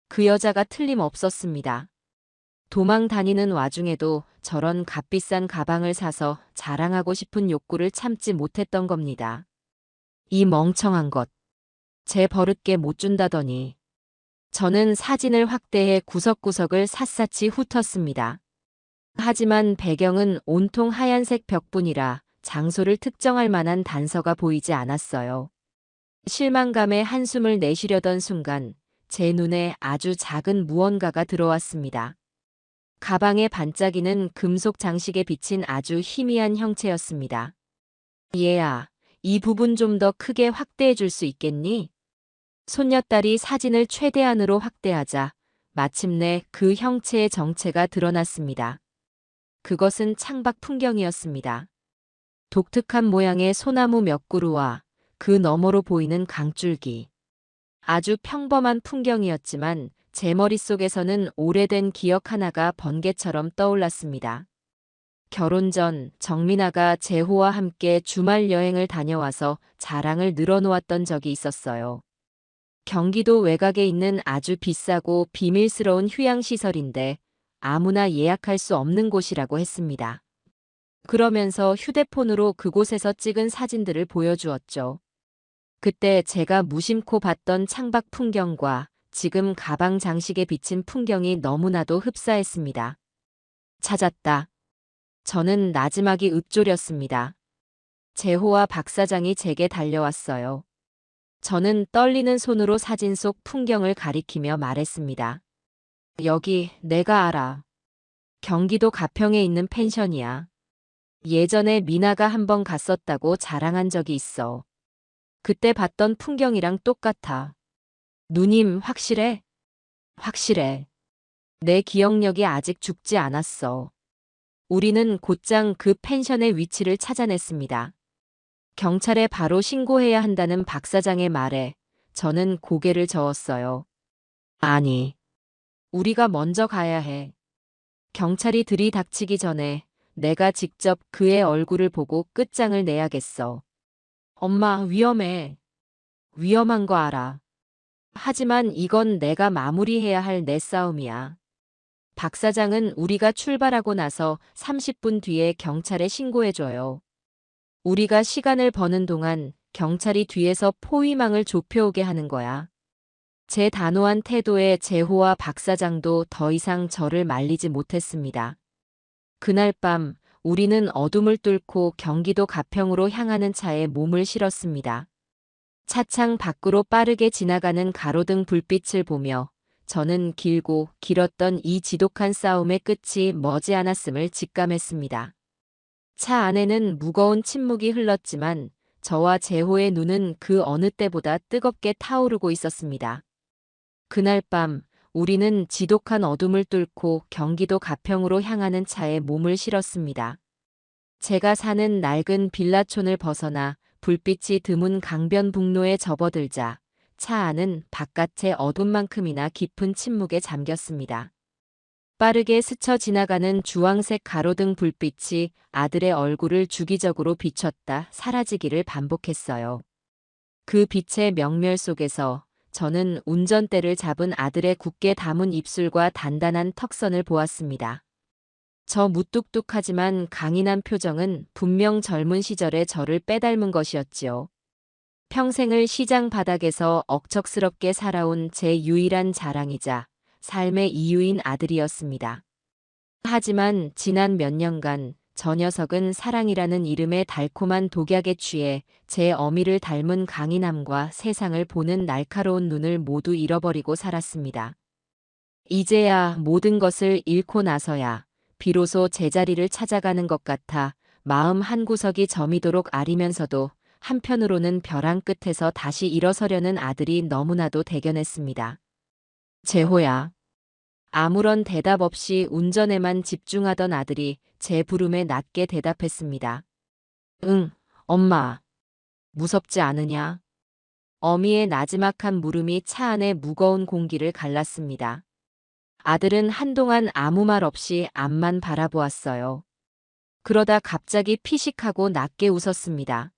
그 여자가 틀림없었습니다. 도망 다니는 와중에도 저런 값비싼 가방을 사서 자랑하고 싶은 욕구를 참지 못했던 겁니다. 이 멍청한 것. 제 버릇게 못 준다더니. 저는 사진을 확대해 구석구석을 샅샅이 훑었습니다. 하지만 배경은 온통 하얀색 벽뿐이라 장소를 특정할 만한 단서가 보이지 않았어요. 실망감에 한숨을 내쉬려던 순간 제 눈에 아주 작은 무언가가 들어왔습니다. 가방의 반짝이는 금속 장식에 비친 아주 희미한 형체였습니다. 얘야, 이 부분 좀 더 크게 확대해 줄 수 있겠니? 손녀딸이 사진을 최대한으로 확대하자 마침내 그 형체의 정체가 드러났습니다. 그것은 창밖 풍경이었습니다. 독특한 모양의 소나무 몇 그루와 그 너머로 보이는 강줄기. 아주 평범한 풍경이었지만 제 머릿속에서는 오래된 기억 하나가 번개처럼 떠올랐습니다. 결혼 전 정민아가 재호와 함께 주말 여행을 다녀와서 자랑을 늘어놓았던 적이 있었어요. 경기도 외곽에 있는 아주 비싸고 비밀스러운 휴양시설인데 아무나 예약할 수 없는 곳이라고 했습니다. 그러면서 휴대폰으로 그곳에서 찍은 사진들을 보여주었죠. 그때 제가 무심코 봤던 창밖 풍경과 지금 가방 장식에 비친 풍경이 너무나도 흡사했습니다. 찾았다. 저는 나지막이 읊조렸습니다. 재호와 박 사장이 제게 달려왔어요. 저는 떨리는 손으로 사진 속 풍경을 가리키며 말했습니다. 여기 내가 알아. 경기도 가평에 있는 펜션이야. 예전에 미나가 한번 갔었다고 자랑한 적이 있어. 그때 봤던 풍경이랑 똑같아. 누님, 확실해? 확실해. 내 기억력이 아직 죽지 않았어. 우리는 곧장 그 펜션의 위치를 찾아냈습니다. 경찰에 바로 신고해야 한다는 박 사장의 말에 저는 고개를 저었어요. 아니, 우리가 먼저 가야 해. 경찰이 들이닥치기 전에 내가 직접 그의 얼굴을 보고 끝장을 내야겠어. 엄마, 위험해. 위험한 거 알아. 하지만 이건 내가 마무리해야 할 내 싸움이야. 박 사장은 우리가 출발하고 나서 30분 뒤에 경찰에 신고해줘요. 우리가 시간을 버는 동안 경찰이 뒤에서 포위망을 좁혀오게 하는 거야. 제 단호한 태도에 제호와 박 사장도 더 이상 저를 말리지 못했습니다. 그날 밤 우리는 어둠을 뚫고 경기도 가평으로 향하는 차에 몸을 실었습니다. 차창 밖으로 빠르게 지나가는 가로등 불빛을 보며 저는 길고 길었던 이 지독한 싸움의 끝이 머지않았음을 직감했습니다. 차 안에는 무거운 침묵이 흘렀지만 저와 제호의 눈은 그 어느 때보다 뜨겁게 타오르고 있었습니다. 그날 밤 우리는 지독한 어둠을 뚫고 경기도 가평으로 향하는 차에 몸을 실었습니다. 제가 사는 낡은 빌라촌을 벗어나 불빛이 드문 강변북로에 접어들자 차 안은 바깥의 어둠만큼이나 깊은 침묵에 잠겼습니다. 빠르게 스쳐 지나가는 주황색 가로등 불빛이 아들의 얼굴을 주기적으로 비췄다 사라지기를 반복했어요. 그 빛의 명멸 속에서 저는 운전대를 잡은 아들의 굳게 담은 입술과 단단한 턱선을 보았습니다. 저 무뚝뚝하지만 강인한 표정은 분명 젊은 시절의 저를 빼닮은 것이었지요. 평생을 시장 바닥에서 억척스럽게 살아온 제 유일한 자랑이자 삶의 이유인 아들이었습니다. 하지만 지난 몇 년간 저 녀석은 사랑이라는 이름의 달콤한 독약에 취해 제 어미를 닮은 강인함과 세상을 보는 날카로운 눈을 모두 잃어버리고 살았습니다. 이제야 모든 것을 잃고 나서야 비로소 제자리를 찾아가는 것 같아 마음 한구석이 저미도록 아리면서도 한편으로는 벼랑 끝에서 다시 일어서려는 아들이 너무나도 대견했습니다. 제호야. 아무런 대답 없이 운전에만 집중하던 아들이 제 부름에 낮게 대답했습니다. 응, 엄마. 무섭지 않으냐? 어미의 나지막한 물음이 차 안의 무거운 공기를 갈랐습니다. 아들은 한동안 아무 말 없이 앞만 바라보았어요. 그러다 갑자기 피식하고 낮게 웃었습니다.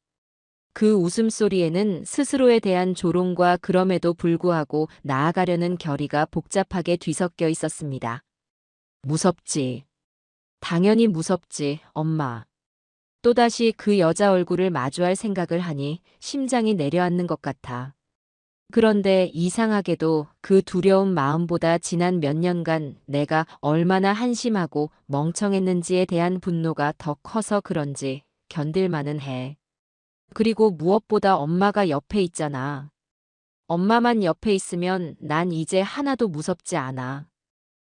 그 웃음소리에는 스스로에 대한 조롱과 그럼에도 불구하고 나아가려는 결의가 복잡하게 뒤섞여 있었습니다. 무섭지. 당연히 무섭지, 엄마. 또다시 그 여자 얼굴을 마주할 생각을 하니 심장이 내려앉는 것 같아. 그런데 이상하게도 그 두려운 마음보다 지난 몇 년간 내가 얼마나 한심하고 멍청했는지에 대한 분노가 더 커서 그런지 견딜만은 해. 그리고 무엇보다 엄마가 옆에 있잖아. 엄마만 옆에 있으면 난 이제 하나도 무섭지 않아.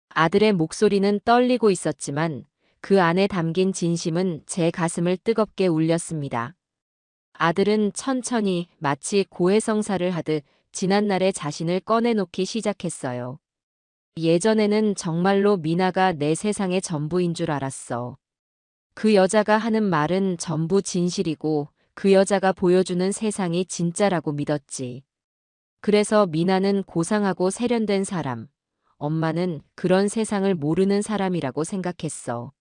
아들의 목소리는 떨리고 있었지만 그 안에 담긴 진심은 제 가슴을 뜨겁게 울렸습니다. 아들은 천천히 마치 고해성사를 하듯 지난날의 자신을 꺼내놓기 시작했어요. 예전에는 정말로 미나가 내 세상의 전부인 줄 알았어. 그 여자가 하는 말은 전부 진실이고 그 여자가 보여주는 세상이 진짜라고 믿었지. 그래서 미나는 고상하고 세련된 사람, 엄마는 그런 세상을 모르는 사람이라고 생각했어.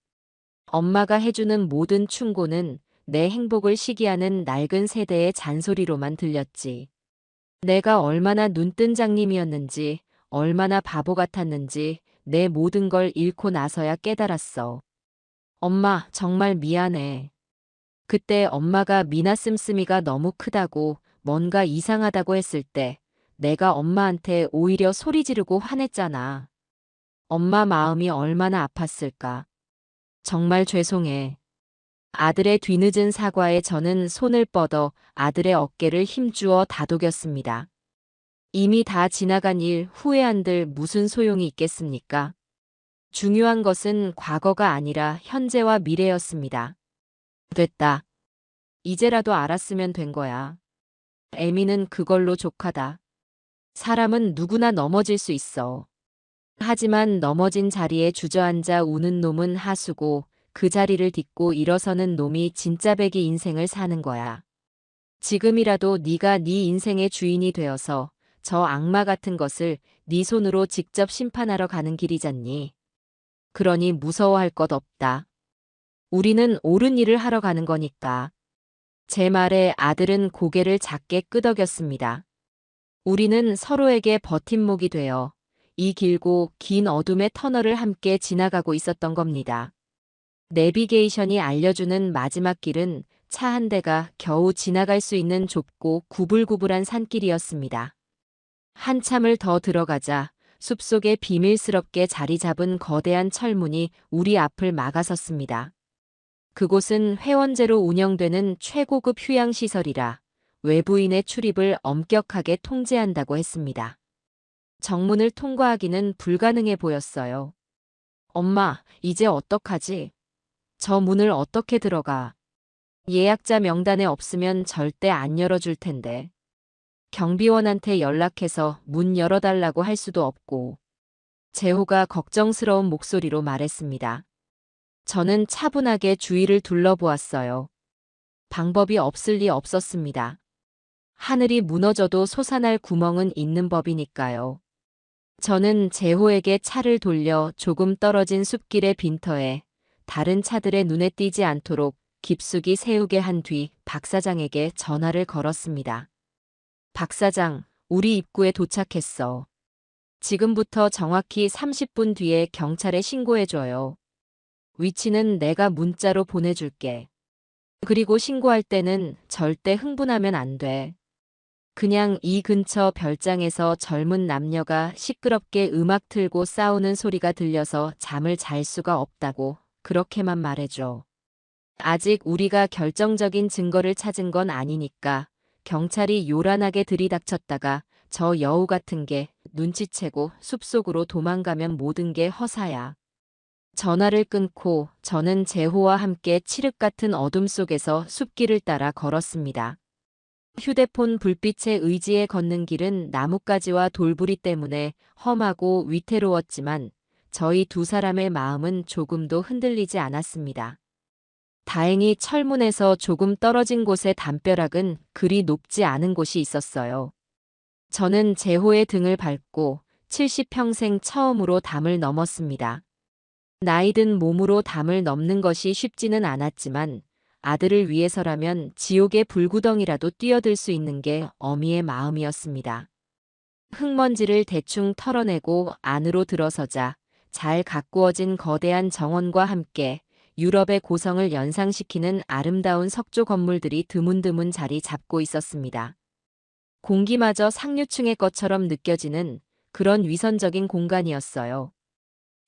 엄마가 해주는 모든 충고는 내 행복을 시기하는 낡은 세대의 잔소리로만 들렸지. 내가 얼마나 눈뜬 장님이었는지, 얼마나 바보 같았는지 내 모든 걸 잃고 나서야 깨달았어. 엄마, 정말 미안해. 그때 엄마가 미나 씀씀이가 너무 크다고 뭔가 이상하다고 했을 때 내가 엄마한테 오히려 소리 지르고 화냈잖아. 엄마 마음이 얼마나 아팠을까. 정말 죄송해. 아들의 뒤늦은 사과에 저는 손을 뻗어 아들의 어깨를 힘주어 다독였습니다. 이미 다 지나간 일 후회한들 무슨 소용이 있겠습니까? 중요한 것은 과거가 아니라 현재와 미래였습니다. 됐다. 이제라도 알았으면 된 거야. 애미는 그걸로 족하다. 사람은 누구나 넘어질 수 있어. 하지만 넘어진 자리에 주저앉아 우는 놈은 하수고 그 자리를 딛고 일어서는 놈이 진짜 배기 인생을 사는 거야. 지금이라도 네가 네 인생의 주인이 되어서 저 악마 같은 것을 네 손으로 직접 심판하러 가는 길이잖니. 그러니 무서워할 것 없다. 우리는 옳은 일을 하러 가는 거니까. 제 말에 아들은 고개를 작게 끄덕였습니다. 우리는 서로에게 버팀목이 되어 이 길고 긴 어둠의 터널을 함께 지나가고 있었던 겁니다. 내비게이션이 알려주는 마지막 길은 차 한 대가 겨우 지나갈 수 있는 좁고 구불구불한 산길이었습니다. 한참을 더 들어가자 숲속에 비밀스럽게 자리 잡은 거대한 철문이 우리 앞을 막아섰습니다. 그곳은 회원제로 운영되는 최고급 휴양시설이라 외부인의 출입을 엄격하게 통제한다고 했습니다. 정문을 통과하기는 불가능해 보였어요. 엄마, 이제 어떡하지? 저 문을 어떻게 들어가? 예약자 명단에 없으면 절대 안 열어줄 텐데. 경비원한테 연락해서 문 열어달라고 할 수도 없고. 재호가 걱정스러운 목소리로 말했습니다. 저는 차분하게 주위를 둘러보았어요. 방법이 없을 리 없었습니다. 하늘이 무너져도 솟아날 구멍은 있는 법이니까요. 저는 재호에게 차를 돌려 조금 떨어진 숲길의 빈터에 다른 차들의 눈에 띄지 않도록 깊숙이 세우게 한 뒤 박 사장에게 전화를 걸었습니다. 박 사장, 우리 입구에 도착했어. 지금부터 정확히 30분 뒤에 경찰에 신고해줘요. 위치는 내가 문자로 보내줄게. 그리고 신고할 때는 절대 흥분하면 안 돼. 그냥 이 근처 별장에서 젊은 남녀가 시끄럽게 음악 틀고 싸우는 소리가 들려서 잠을 잘 수가 없다고 그렇게만 말해줘. 아직 우리가 결정적인 증거를 찾은 건 아니니까 경찰이 요란하게 들이닥쳤다가 저 여우 같은 게 눈치채고 숲속으로 도망가면 모든 게 허사야. 전화를 끊고 저는 재호와 함께 칠흑 같은 어둠 속에서 숲길을 따라 걸었습니다. 휴대폰 불빛에 의지해 걷는 길은 나뭇가지와 돌부리 때문에 험하고 위태로웠지만 저희 두 사람의 마음은 조금도 흔들리지 않았습니다. 다행히 철문에서 조금 떨어진 곳의 담벼락은 그리 높지 않은 곳이 있었어요. 저는 재호의 등을 밟고 70평생 처음으로 담을 넘었습니다. 나이든 몸으로 담을 넘는 것이 쉽지는 않았지만 아들을 위해서라면 지옥의 불구덩이라도 뛰어들 수 있는 게 어미의 마음이었습니다. 흙먼지를 대충 털어내고 안으로 들어서자 잘 가꾸어진 거대한 정원과 함께 유럽의 고성을 연상시키는 아름다운 석조 건물들이 드문드문 자리 잡고 있었습니다. 공기마저 상류층의 것처럼 느껴지는 그런 위선적인 공간이었어요.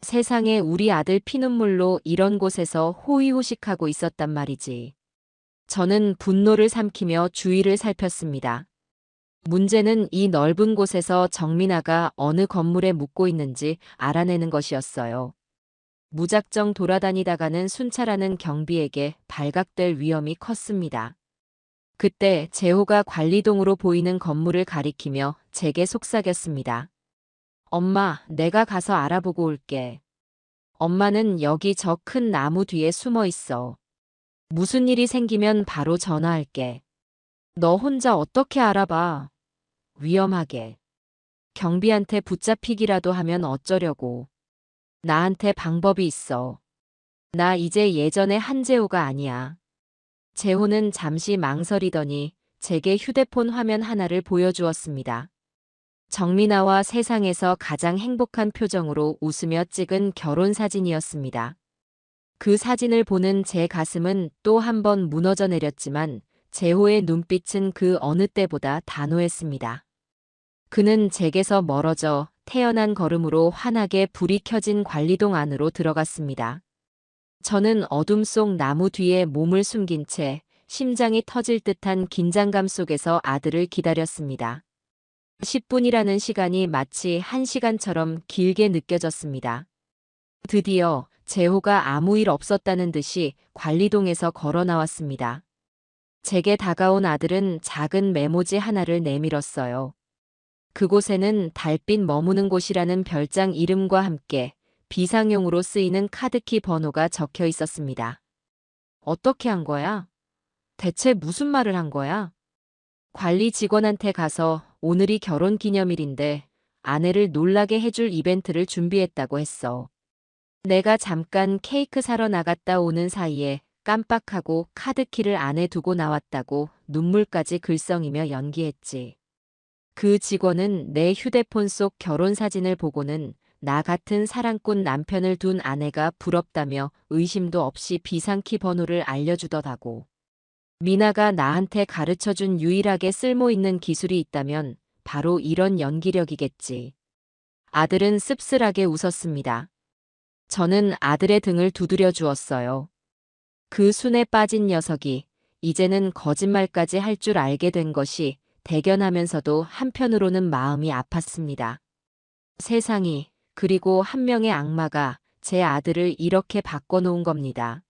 세상에 우리 아들 피눈물로 이런 곳에서 호의호식하고 있었단 말이지. 저는 분노를 삼키며 주위를 살폈습니다. 문제는 이 넓은 곳에서 정민아가 어느 건물에 묵고 있는지 알아내는 것이었어요. 무작정 돌아다니다가는 순찰하는 경비에게 발각될 위험이 컸습니다. 그때 재호가 관리동으로 보이는 건물을 가리키며 제게 속삭였습니다. 엄마, 내가 가서 알아보고 올게. 엄마는 여기 저 큰 나무 뒤에 숨어 있어. 무슨 일이 생기면 바로 전화할게. 너 혼자 어떻게 알아봐? 위험하게. 경비한테 붙잡히기라도 하면 어쩌려고. 나한테 방법이 있어. 나 이제 예전의 한재호가 아니야. 재호는 잠시 망설이더니 제게 휴대폰 화면 하나를 보여주었습니다. 정민아와 세상에서 가장 행복한 표정으로 웃으며 찍은 결혼사진이었습니다. 그 사진을 보는 제 가슴은 또 한 번 무너져 내렸지만 재호의 눈빛은 그 어느 때보다 단호했습니다. 그는 제게서 멀어져 태연한 걸음으로 환하게 불이 켜진 관리동 안으로 들어갔습니다. 저는 어둠 속 나무 뒤에 몸을 숨긴 채 심장이 터질 듯한 긴장감 속에서 아들을 기다렸습니다. 10분이라는 시간이 마치 1시간처럼 길게 느껴졌습니다. 드디어 재호가 아무 일 없었다는 듯이 관리동에서 걸어 나왔습니다. 제게 다가온 아들은 작은 메모지 하나를 내밀었어요. 그곳에는 달빛 머무는 곳이라는 별장 이름과 함께 비상용으로 쓰이는 카드키 번호가 적혀 있었습니다. 어떻게 한 거야? 대체 무슨 말을 한 거야? 관리 직원한테 가서 오늘이 결혼 기념일인데 아내를 놀라게 해줄 이벤트를 준비했다고 했어. 내가 잠깐 케이크 사러 나갔다 오는 사이에 깜빡하고 카드키를 안에 두고 나왔다고 눈물까지 글썽이며 연기했지. 그 직원은 내 휴대폰 속 결혼 사진을 보고는 나 같은 사랑꾼 남편을 둔 아내가 부럽다며 의심도 없이 비상키 번호를 알려주더라고. 미나가 나한테 가르쳐준 유일하게 쓸모있는 기술이 있다면 바로 이런 연기력이겠지. 아들은 씁쓸하게 웃었습니다. 저는 아들의 등을 두드려 주었어요. 그 순에 빠진 녀석이 이제는 거짓말까지 할 줄 알게 된 것이 대견하면서도 한편으로는 마음이 아팠습니다. 세상이, 그리고 한 명의 악마가 제 아들을 이렇게 바꿔놓은 겁니다.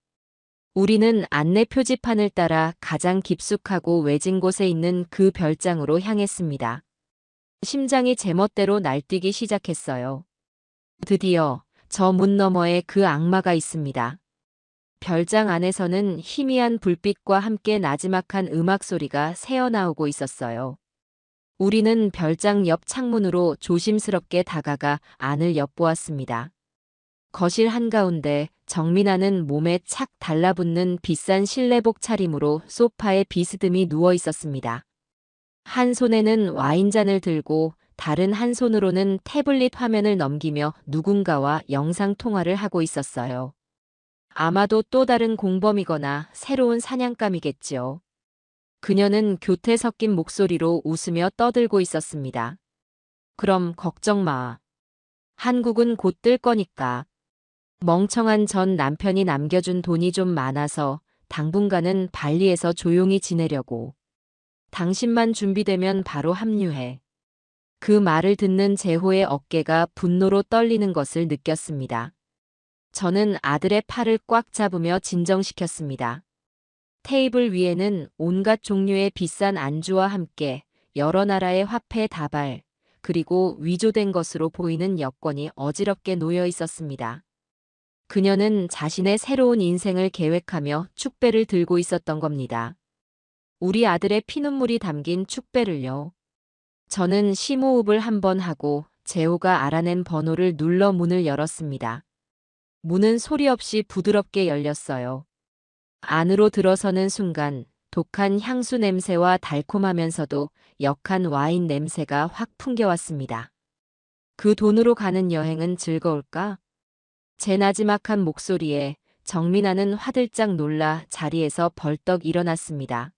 우리는 안내 표지판을 따라 가장 깊숙하고 외진 곳에 있는 그 별장으로 향했습니다. 심장이 제멋대로 날뛰기 시작했어요. 드디어 저 문 너머에 그 악마가 있습니다. 별장 안에서는 희미한 불빛과 함께 나지막한 음악 소리가 새어나오고 있었어요. 우리는 별장 옆 창문으로 조심스럽게 다가가 안을 엿보았습니다. 거실 한가운데 정민아는 몸에 착 달라붙는 비싼 실내복 차림으로 소파에 비스듬히 누워 있었습니다. 한 손에는 와인잔을 들고 다른 한 손으로는 태블릿 화면을 넘기며 누군가와 영상 통화를 하고 있었어요. 아마도 또 다른 공범이거나 새로운 사냥감이겠지요. 그녀는 교태 섞인 목소리로 웃으며 떠들고 있었습니다. 그럼 걱정 마. 한국은 곧 뜰 거니까. 멍청한 전 남편이 남겨준 돈이 좀 많아서 당분간은 발리에서 조용히 지내려고. 당신만 준비되면 바로 합류해. 그 말을 듣는 재호의 어깨가 분노로 떨리는 것을 느꼈습니다. 저는 아들의 팔을 꽉 잡으며 진정시켰습니다. 테이블 위에는 온갖 종류의 비싼 안주와 함께 여러 나라의 화폐 다발, 그리고 위조된 것으로 보이는 여권이 어지럽게 놓여 있었습니다. 그녀는 자신의 새로운 인생을 계획하며 축배를 들고 있었던 겁니다. 우리 아들의 피눈물이 담긴 축배를요. 저는 심호흡을 한번 하고 재호가 알아낸 번호를 눌러 문을 열었습니다. 문은 소리 없이 부드럽게 열렸어요. 안으로 들어서는 순간 독한 향수 냄새와 달콤하면서도 역한 와인 냄새가 확 풍겨왔습니다. 그 돈으로 가는 여행은 즐거울까? 제 나지막한 목소리에 정민아는 화들짝 놀라 자리에서 벌떡 일어났습니다.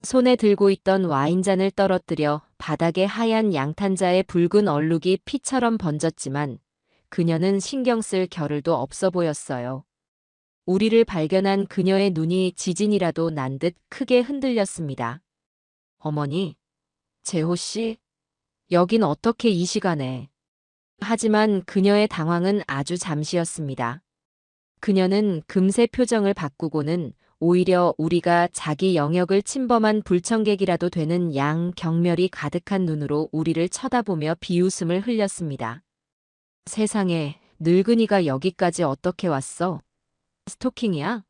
손에 들고 있던 와인잔을 떨어뜨려 바닥에 하얀 양탄자의 붉은 얼룩이 피처럼 번졌지만 그녀는 신경 쓸 겨를도 없어 보였어요. 우리를 발견한 그녀의 눈이 지진이라도 난 듯 크게 흔들렸습니다. 어머니, 재호 씨, 여긴 어떻게 이 시간에? 하지만 그녀의 당황은 아주 잠시였습니다. 그녀는 금세 표정을 바꾸고는 오히려 우리가 자기 영역을 침범한 불청객이라도 되는 양 경멸이 가득한 눈으로 우리를 쳐다보며 비웃음을 흘렸습니다. 세상에, 늙은이가 여기까지 어떻게 왔어? 스토킹이야?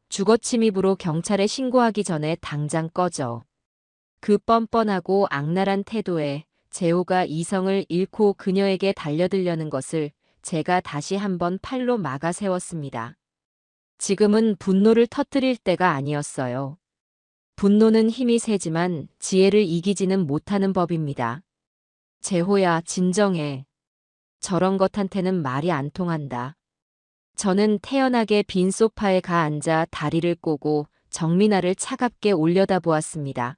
주거침입으로 경찰에 신고하기 전에 당장 꺼져. 그 뻔뻔하고 악랄한 태도에 재호가 이성을 잃고 그녀에게 달려들려는 것을 제가 다시 한번 팔로 막아 세웠습니다. 지금은 분노를 터뜨릴 때가 아니었어요. 분노는 힘이 세지만 지혜를 이기지는 못하는 법입니다. 재호야, 진정해. 저런 것한테는 말이 안 통한다. 저는 태연하게 빈 소파에 가 앉아 다리를 꼬고 정민아를 차갑게 올려다보았습니다.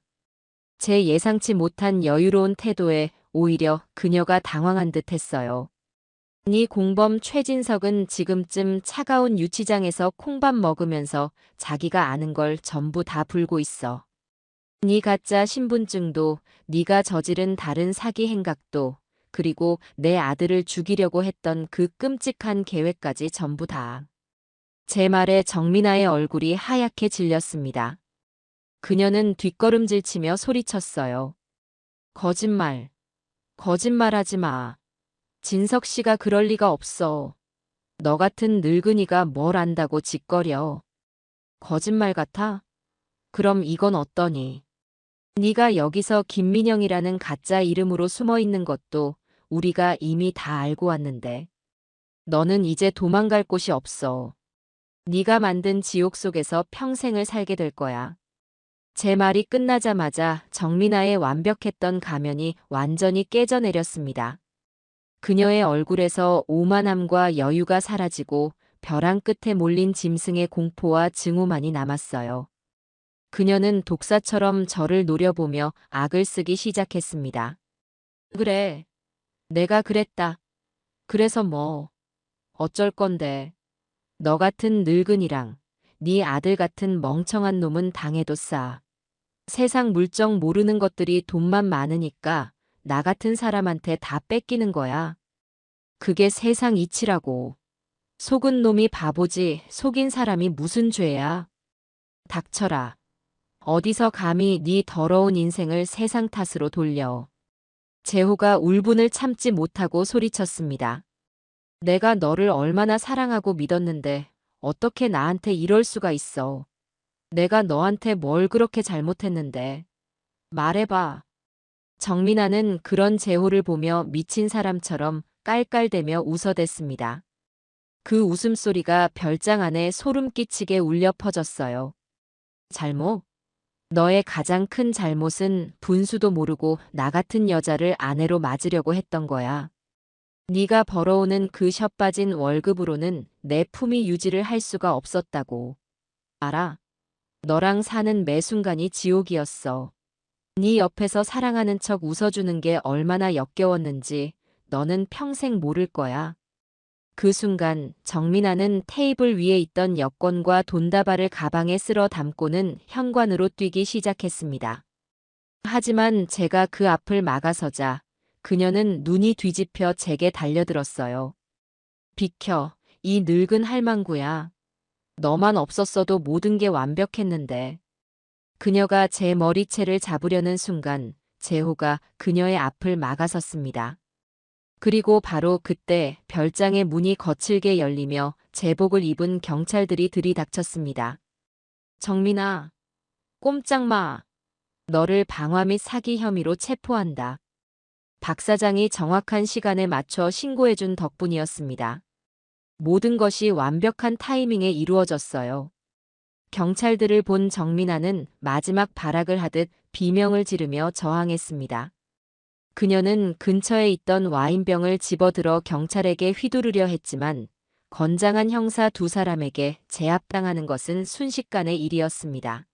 제 예상치 못한 여유로운 태도에 오히려 그녀가 당황한 듯 했어요. 네 공범 최진석은 지금쯤 차가운 유치장에서 콩밥 먹으면서 자기가 아는 걸 전부 다 불고 있어. 네 가짜 신분증도, 네가 저지른 다른 사기 행각도, 그리고 내 아들을 죽이려고 했던 그 끔찍한 계획까지 전부 다. 제 말에 정민아의 얼굴이 하얗게 질렸습니다. 그녀는 뒷걸음질치며 소리쳤어요. 거짓말, 거짓말하지 마. 진석 씨가 그럴 리가 없어. 너 같은 늙은이가 뭘 안다고 짓거려. 거짓말 같아? 그럼 이건 어떠니? 네가 여기서 김민영이라는 가짜 이름으로 숨어 있는 것도 우리가 이미 다 알고 왔는데. 너는 이제 도망갈 곳이 없어. 네가 만든 지옥 속에서 평생을 살게 될 거야. 제 말이 끝나자마자 정민아의 완벽했던 가면이 완전히 깨져내렸습니다. 그녀의 얼굴에서 오만함과 여유가 사라지고 벼랑 끝에 몰린 짐승의 공포와 증오만이 남았어요. 그녀는 독사처럼 저를 노려보며 악을 쓰기 시작했습니다. 그래, 내가 그랬다. 그래서 뭐, 어쩔 건데. 너 같은 늙은이랑 네 아들 같은 멍청한 놈은 당해도 싸. 세상 물정 모르는 것들이 돈만 많으니까 나 같은 사람한테 다 뺏기는 거야. 그게 세상 이치라고. 속은 놈이 바보지 속인 사람이 무슨 죄야. 닥쳐라. 어디서 감히 네 더러운 인생을 세상 탓으로 돌려. 재호가 울분을 참지 못하고 소리쳤습니다. 내가 너를 얼마나 사랑하고 믿었는데 어떻게 나한테 이럴 수가 있어. 내가 너한테 뭘 그렇게 잘못했는데. 말해봐. 정민아는 그런 재호를 보며 미친 사람처럼 깔깔대며 웃어댔습니다. 그 웃음소리가 별장 안에 소름 끼치게 울려 퍼졌어요. 잘못? 너의 가장 큰 잘못은 분수도 모르고 나 같은 여자를 아내로 맞으려고 했던 거야. 네가 벌어오는 그 셔빠진 월급으로는 내 품위 유지를 할 수가 없었다고. 알아? 너랑 사는 매 순간이 지옥이었어. 네 옆에서 사랑하는 척 웃어주는 게 얼마나 역겨웠는지 너는 평생 모를 거야. 그 순간 정민아는 테이블 위에 있던 여권과 돈다발을 가방에 쓸어 담고는 현관으로 뛰기 시작했습니다. 하지만 제가 그 앞을 막아서자 그녀는 눈이 뒤집혀 제게 달려들었어요. 비켜, 이 늙은 할망구야. 너만 없었어도 모든 게 완벽했는데. 그녀가 제 머리채를 잡으려는 순간 재호가 그녀의 앞을 막아섰습니다. 그리고 바로 그때 별장의 문이 거칠게 열리며 제복을 입은 경찰들이 들이닥쳤습니다. 정민아, 꼼짝 마. 너를 방화 및 사기 혐의로 체포한다. 박 사장이 정확한 시간에 맞춰 신고해준 덕분이었습니다. 모든 것이 완벽한 타이밍에 이루어졌어요. 경찰들을 본 정민아는 마지막 발악을 하듯 비명을 지르며 저항했습니다. 그녀는 근처에 있던 와인병을 집어들어 경찰에게 휘두르려 했지만 건장한 형사 두 사람에게 제압당하는 것은 순식간의 일이었습니다.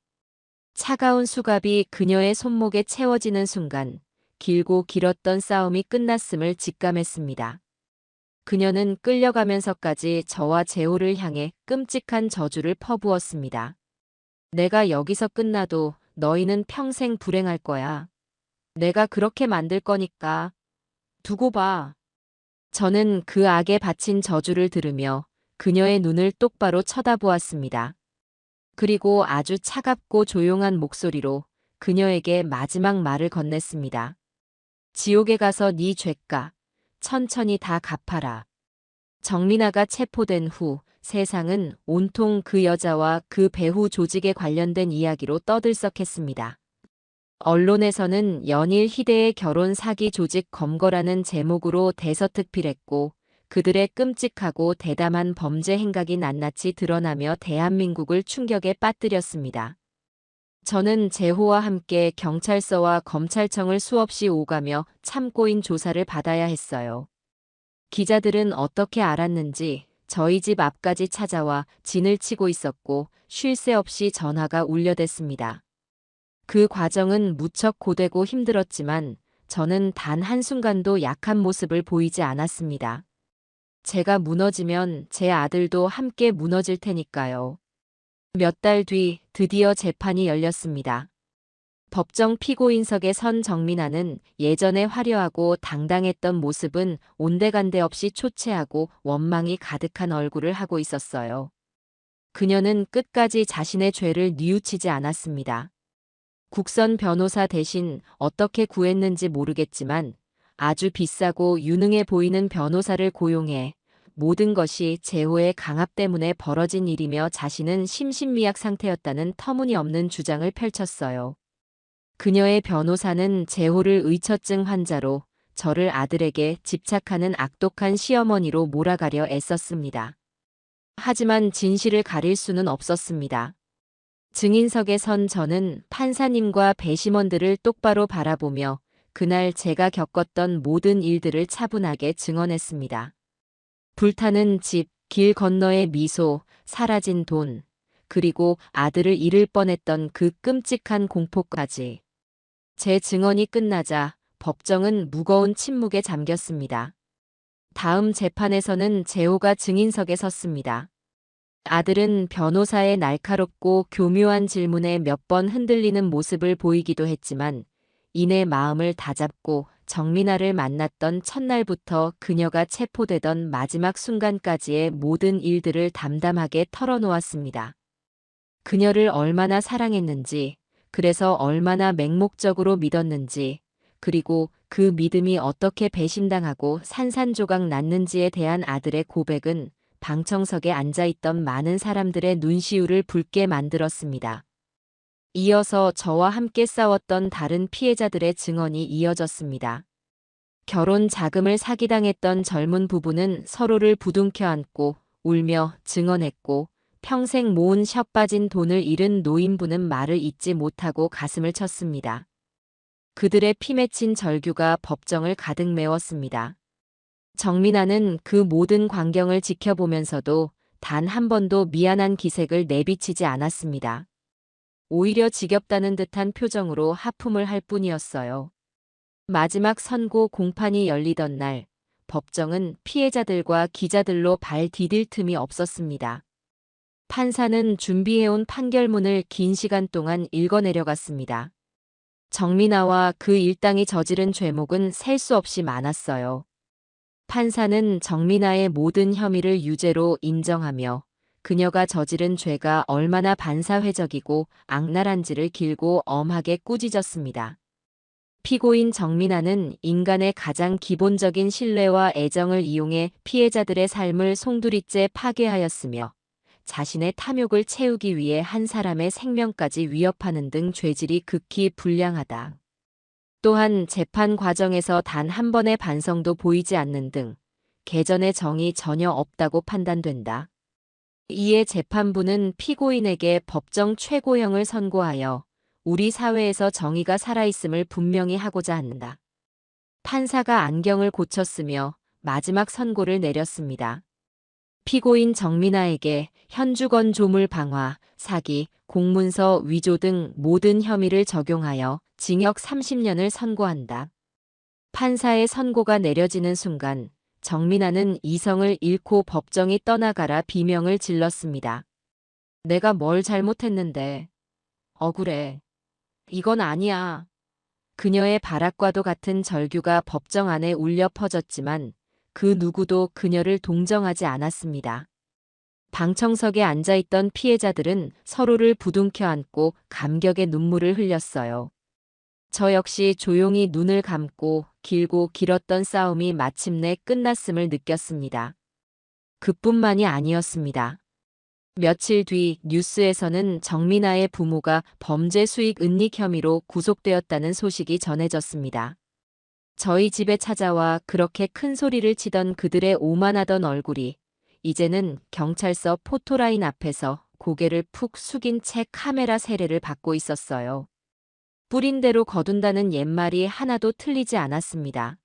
차가운 수갑이 그녀의 손목에 채워지는 순간 길고 길었던 싸움이 끝났음을 직감했습니다. 그녀는 끌려가면서까지 저와 재호를 향해 끔찍한 저주를 퍼부었습니다. 내가 여기서 끝나도 너희는 평생 불행할 거야. 내가 그렇게 만들 거니까. 두고 봐. 저는 그 악에 바친 저주를 들으며 그녀의 눈을 똑바로 쳐다보았습니다. 그리고 아주 차갑고 조용한 목소리로 그녀에게 마지막 말을 건넸습니다. 지옥에 가서 네 죄값 천천히 다 갚아라. 정민아가 체포된 후 세상은 온통 그 여자와 그 배후 조직에 관련된 이야기로 떠들썩했습니다. 언론에서는 연일 희대의 결혼 사기 조직 검거라는 제목으로 대서특필했고 그들의 끔찍하고 대담한 범죄 행각이 낱낱이 드러나며 대한민국을 충격에 빠뜨렸습니다. 저는 재호와 함께 경찰서와 검찰청을 수없이 오가며 참고인 조사를 받아야 했어요. 기자들은 어떻게 알았는지 저희 집 앞까지 찾아와 진을 치고 있었고 쉴 새 없이 전화가 울려댔습니다. 그 과정은 무척 고되고 힘들었지만 저는 단 한순간도 약한 모습을 보이지 않았습니다. 제가 무너지면 제 아들도 함께 무너질 테니까요. 몇 달 뒤 드디어 재판이 열렸습니다. 법정 피고인석에 선 정민아는 예전에 화려하고 당당했던 모습은 온데간데 없이 초췌하고 원망이 가득한 얼굴을 하고 있었어요. 그녀는 끝까지 자신의 죄를 뉘우치지 않았습니다. 국선 변호사 대신 어떻게 구했는지 모르겠지만 아주 비싸고 유능해 보이는 변호사를 고용해 모든 것이 재호의 강압 때문에 벌어진 일이며 자신은 심신미약 상태였다는 터무니없는 주장을 펼쳤어요. 그녀의 변호사는 재호를 의처증 환자로 저를 아들에게 집착하는 악독한 시어머니로 몰아가려 애썼습니다. 하지만 진실을 가릴 수는 없었습니다. 증인석에 선 저는 판사님과 배심원들을 똑바로 바라보며 그날 제가 겪었던 모든 일들을 차분하게 증언했습니다. 불타는 집, 길 건너의 미소, 사라진 돈, 그리고 아들을 잃을 뻔했던 그 끔찍한 공포까지. 제 증언이 끝나자 법정은 무거운 침묵에 잠겼습니다. 다음 재판에서는 재호가 증인석에 섰습니다. 아들은 변호사의 날카롭고 교묘한 질문에 몇 번 흔들리는 모습을 보이기도 했지만 이내 마음을 다잡고 정민아를 만났던 첫날부터 그녀가 체포되던 마지막 순간까지의 모든 일들을 담담하게 털어놓았습니다. 그녀를 얼마나 사랑했는지, 그래서 얼마나 맹목적으로 믿었는지, 그리고 그 믿음이 어떻게 배신당하고 산산조각 났는지에 대한 아들의 고백은 방청석에 앉아있던 많은 사람들의 눈시울을 붉게 만들었습니다. 이어서 저와 함께 싸웠던 다른 피해자들의 증언이 이어졌습니다. 결혼 자금을 사기당했던 젊은 부부는 서로를 부둥켜 안고 울며 증언했고 평생 모은 셔 빠진 돈을 잃은 노인부는 말을 잇지 못하고 가슴을 쳤습니다. 그들의 피 맺힌 절규가 법정을 가득 메웠습니다. 정민아는 그 모든 광경을 지켜보면서도 단 한 번도 미안한 기색을 내비치지 않았습니다. 오히려 지겹다는 듯한 표정으로 하품을 할 뿐이었어요. 마지막 선고 공판이 열리던 날, 법정은 피해자들과 기자들로 발 디딜 틈이 없었습니다. 판사는 준비해온 판결문을 긴 시간 동안 읽어내려갔습니다. 정민아와 그 일당이 저지른 죄목은 셀 수 없이 많았어요. 판사는 정민아의 모든 혐의를 유죄로 인정하며 그녀가 저지른 죄가 얼마나 반사회적이고 악랄한지를 길고 엄하게 꾸짖었습니다. 피고인 정민아는 인간의 가장 기본적인 신뢰와 애정을 이용해 피해자들의 삶을 송두리째 파괴하였으며 자신의 탐욕을 채우기 위해 한 사람의 생명까지 위협하는 등 죄질이 극히 불량하다. 또한 재판 과정에서 단 한 번의 반성도 보이지 않는 등 개전의 정이 전혀 없다고 판단된다. 이에 재판부는 피고인에게 법정 최고형을 선고하여 우리 사회에서 정의가 살아있음을 분명히 하고자 한다. 판사가 안경을 고쳤으며 마지막 선고를 내렸습니다. 피고인 정민아에게 현주건 조물 방화, 사기, 공문서 위조 등 모든 혐의를 적용하여 징역 30년을 선고한다. 판사의 선고가 내려지는 순간 정민아는 이성을 잃고 법정이 떠나가라 비명을 질렀습니다. 내가 뭘 잘못했는데. 억울해. 이건 아니야. 그녀의 바락과도 같은 절규가 법정 안에 울려 퍼졌지만 그 누구도 그녀를 동정하지 않았습니다. 방청석에 앉아있던 피해자들은 서로를 부둥켜 안고 감격의 눈물을 흘렸어요. 저 역시 조용히 눈을 감고 길고 길었던 싸움이 마침내 끝났음을 느꼈습니다. 그뿐만이 아니었습니다. 며칠 뒤 뉴스에서는 정민아의 부모가 범죄 수익 은닉 혐의로 구속되었다는 소식이 전해졌습니다. 저희 집에 찾아와 그렇게 큰 소리를 치던 그들의 오만하던 얼굴이 이제는 경찰서 포토라인 앞에서 고개를 푹 숙인 채 카메라 세례를 받고 있었어요. 뿌린 대로 거둔다는 옛말이 하나도 틀리지 않았습니다.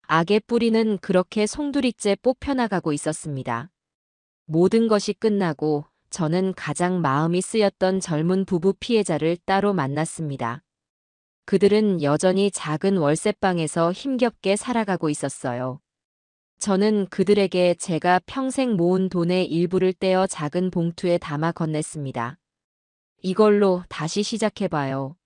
악의 뿌리는 그렇게 송두리째 뽑혀나가고 있었습니다. 모든 것이 끝나고 저는 가장 마음이 쓰였던 젊은 부부 피해자를 따로 만났습니다. 그들은 여전히 작은 월세방에서 힘겹게 살아가고 있었어요. 저는 그들에게 제가 평생 모은 돈의 일부를 떼어 작은 봉투에 담아 건넸습니다. 이걸로 다시 시작해봐요.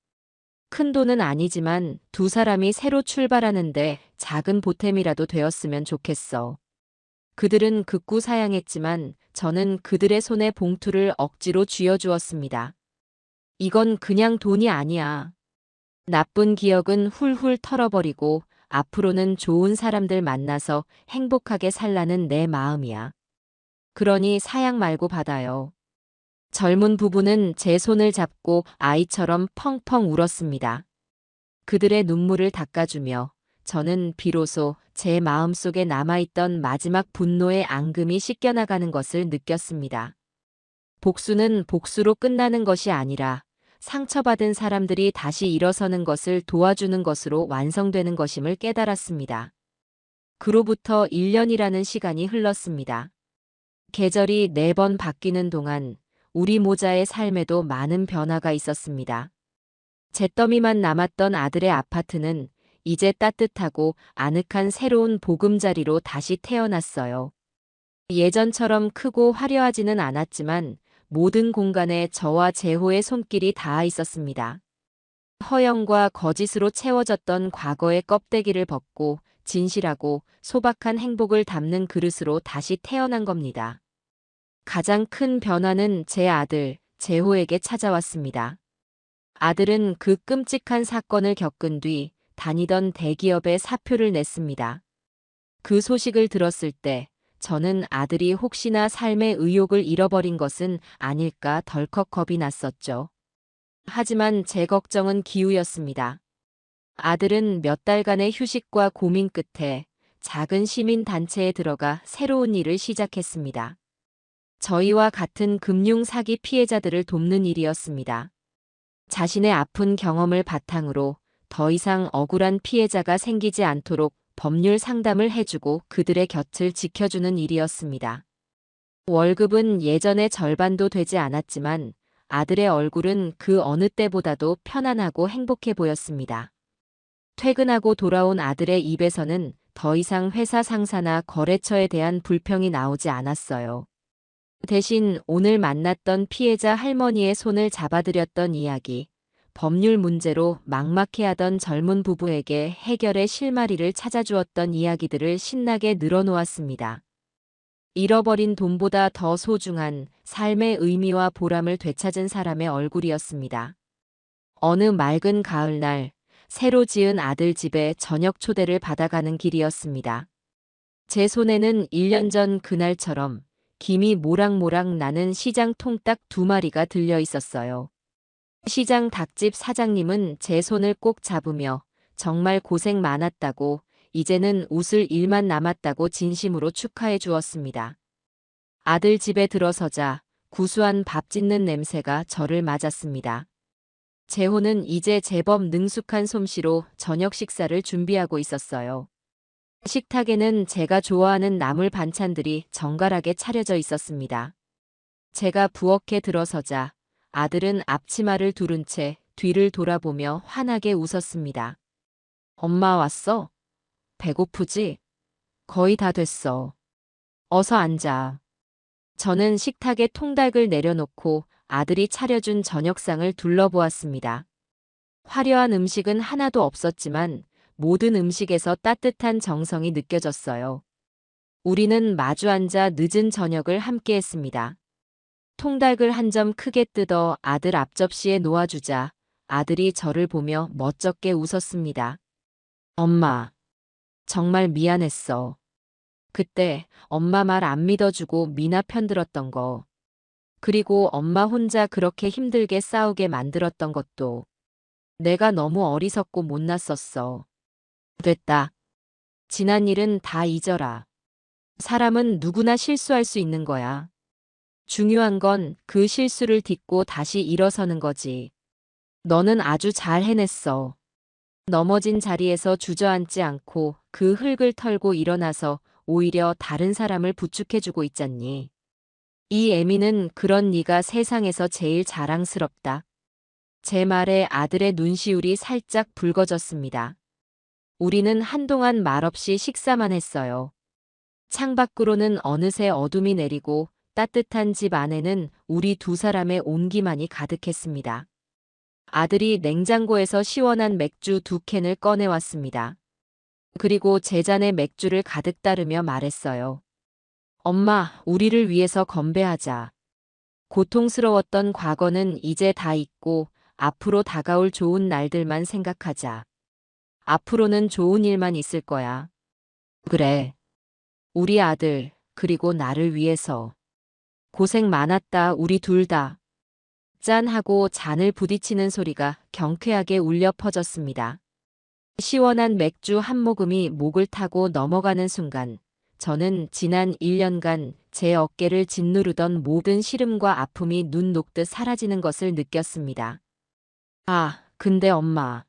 큰 돈은 아니지만 두 사람이 새로 출발하는데 작은 보탬이라도 되었으면 좋겠어. 그들은 극구 사양했지만 저는 그들의 손에 봉투를 억지로 쥐어주었습니다. 이건 그냥 돈이 아니야. 나쁜 기억은 훌훌 털어버리고 앞으로는 좋은 사람들 만나서 행복하게 살라는 내 마음이야. 그러니 사양 말고 받아요. 젊은 부부는 제 손을 잡고 아이처럼 펑펑 울었습니다. 그들의 눈물을 닦아주며 저는 비로소 제 마음속에 남아있던 마지막 분노의 앙금이 씻겨나가는 것을 느꼈습니다. 복수는 복수로 끝나는 것이 아니라 상처받은 사람들이 다시 일어서는 것을 도와주는 것으로 완성되는 것임을 깨달았습니다. 그로부터 1년이라는 시간이 흘렀습니다. 계절이 4번 바뀌는 동안 우리 모자의 삶에도 많은 변화가 있었습니다. 잿더미만 남았던 아들의 아파트는 이제 따뜻하고 아늑한 새로운 보금자리로 다시 태어났어요. 예전처럼 크고 화려하지는 않았지만 모든 공간에 저와 재호의 손길이 닿아 있었습니다. 허영과 거짓으로 채워졌던 과거의 껍데기를 벗고 진실하고 소박한 행복을 담는 그릇으로 다시 태어난 겁니다. 가장 큰 변화는 제 아들, 재호에게 찾아왔습니다. 아들은 그 끔찍한 사건을 겪은 뒤 다니던 대기업에 사표를 냈습니다. 그 소식을 들었을 때 저는 아들이 혹시나 삶의 의욕을 잃어버린 것은 아닐까 덜컥 겁이 났었죠. 하지만 제 걱정은 기우였습니다. 아들은 몇 달간의 휴식과 고민 끝에 작은 시민 단체에 들어가 새로운 일을 시작했습니다. 저희와 같은 금융 사기 피해자들을 돕는 일이었습니다. 자신의 아픈 경험을 바탕으로 더 이상 억울한 피해자가 생기지 않도록 법률 상담을 해주고 그들의 곁을 지켜주는 일이었습니다. 월급은 예전의 절반도 되지 않았지만 아들의 얼굴은 그 어느 때보다도 편안하고 행복해 보였습니다. 퇴근하고 돌아온 아들의 입에서는 더 이상 회사 상사나 거래처에 대한 불평이 나오지 않았어요. 대신 오늘 만났던 피해자 할머니의 손을 잡아드렸던 이야기, 법률 문제로 막막해하던 젊은 부부에게 해결의 실마리를 찾아주었던 이야기들을 신나게 늘어놓았습니다. 잃어버린 돈보다 더 소중한 삶의 의미와 보람을 되찾은 사람의 얼굴이었습니다. 어느 맑은 가을날, 새로 지은 아들 집에 저녁 초대를 받아가는 길이었습니다. 제 손에는 1년 전 그날처럼 김이 모락모락 나는 시장 통닭 2마리가 들려 있었어요. 시장 닭집 사장님은 제 손을 꼭 잡으며 정말 고생 많았다고, 이제는 웃을 일만 남았다고 진심으로 축하해 주었습니다. 아들 집에 들어서자 구수한 밥 짓는 냄새가 저를 맞았습니다. 재호는 이제 제법 능숙한 솜씨로 저녁 식사를 준비하고 있었어요. 식탁에는 제가 좋아하는 나물 반찬들이 정갈하게 차려져 있었습니다. 제가 부엌에 들어서자 아들은 앞치마를 두른 채 뒤를 돌아보며 환하게 웃었습니다. 엄마 왔어? 배고프지? 거의 다 됐어. 어서 앉아. 저는 식탁에 통닭을 내려놓고 아들이 차려준 저녁상을 둘러보았습니다. 화려한 음식은 하나도 없었지만 모든 음식에서 따뜻한 정성이 느껴졌어요. 우리는 마주 앉아 늦은 저녁을 함께 했습니다. 통닭을 한 점 크게 뜯어 아들 앞접시에 놓아주자 아들이 저를 보며 멋쩍게 웃었습니다. 엄마, 정말 미안했어. 그때 엄마 말 안 믿어주고 미나 편들었던 거. 그리고 엄마 혼자 그렇게 힘들게 싸우게 만들었던 것도. 내가 너무 어리석고 못났었어. 됐다. 지난 일은 다 잊어라. 사람은 누구나 실수할 수 있는 거야. 중요한 건 그 실수를 딛고 다시 일어서는 거지. 너는 아주 잘 해냈어. 넘어진 자리에서 주저앉지 않고 그 흙을 털고 일어나서 오히려 다른 사람을 부축해주고 있잖니. 이 애미는 그런 네가 세상에서 제일 자랑스럽다. 제 말에 아들의 눈시울이 살짝 붉어졌습니다. 우리는 한동안 말없이 식사만 했어요. 창밖으로는 어느새 어둠이 내리고 따뜻한 집 안에는 우리 두 사람의 온기만이 가득했습니다. 아들이 냉장고에서 시원한 맥주 2캔을 꺼내왔습니다. 그리고 제 잔에 맥주를 가득 따르며 말했어요. 엄마, 우리를 위해서 건배하자. 고통스러웠던 과거는 이제 다 잊고 앞으로 다가올 좋은 날들만 생각하자. 앞으로는 좋은 일만 있을 거야. 그래. 우리 아들, 그리고 나를 위해서. 고생 많았다, 우리 둘 다. 짠 하고 잔을 부딪히는 소리가 경쾌하게 울려 퍼졌습니다. 시원한 맥주 한 모금이 목을 타고 넘어가는 순간, 저는 지난 1년간 제 어깨를 짓누르던 모든 시름과 아픔이 눈 녹듯 사라지는 것을 느꼈습니다. 아, 근데 엄마.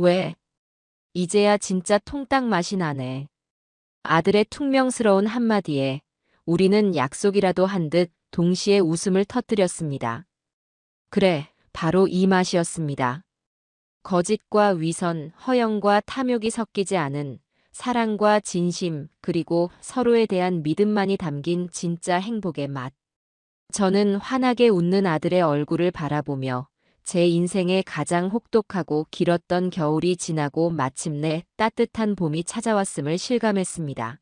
왜? 이제야 진짜 통딱 맛이 나네. 아들의 퉁명스러운 한마디에 우리는 약속이라도 한 듯 동시에 웃음을 터뜨렸습니다. 그래, 바로 이 맛이었습니다. 거짓과 위선, 허영과 탐욕이 섞이지 않은 사랑과 진심, 그리고 서로에 대한 믿음만이 담긴 진짜 행복의 맛. 저는 환하게 웃는 아들의 얼굴을 바라보며 제 인생의 가장 혹독하고 길었던 겨울이 지나고 마침내 따뜻한 봄이 찾아왔음을 실감했습니다.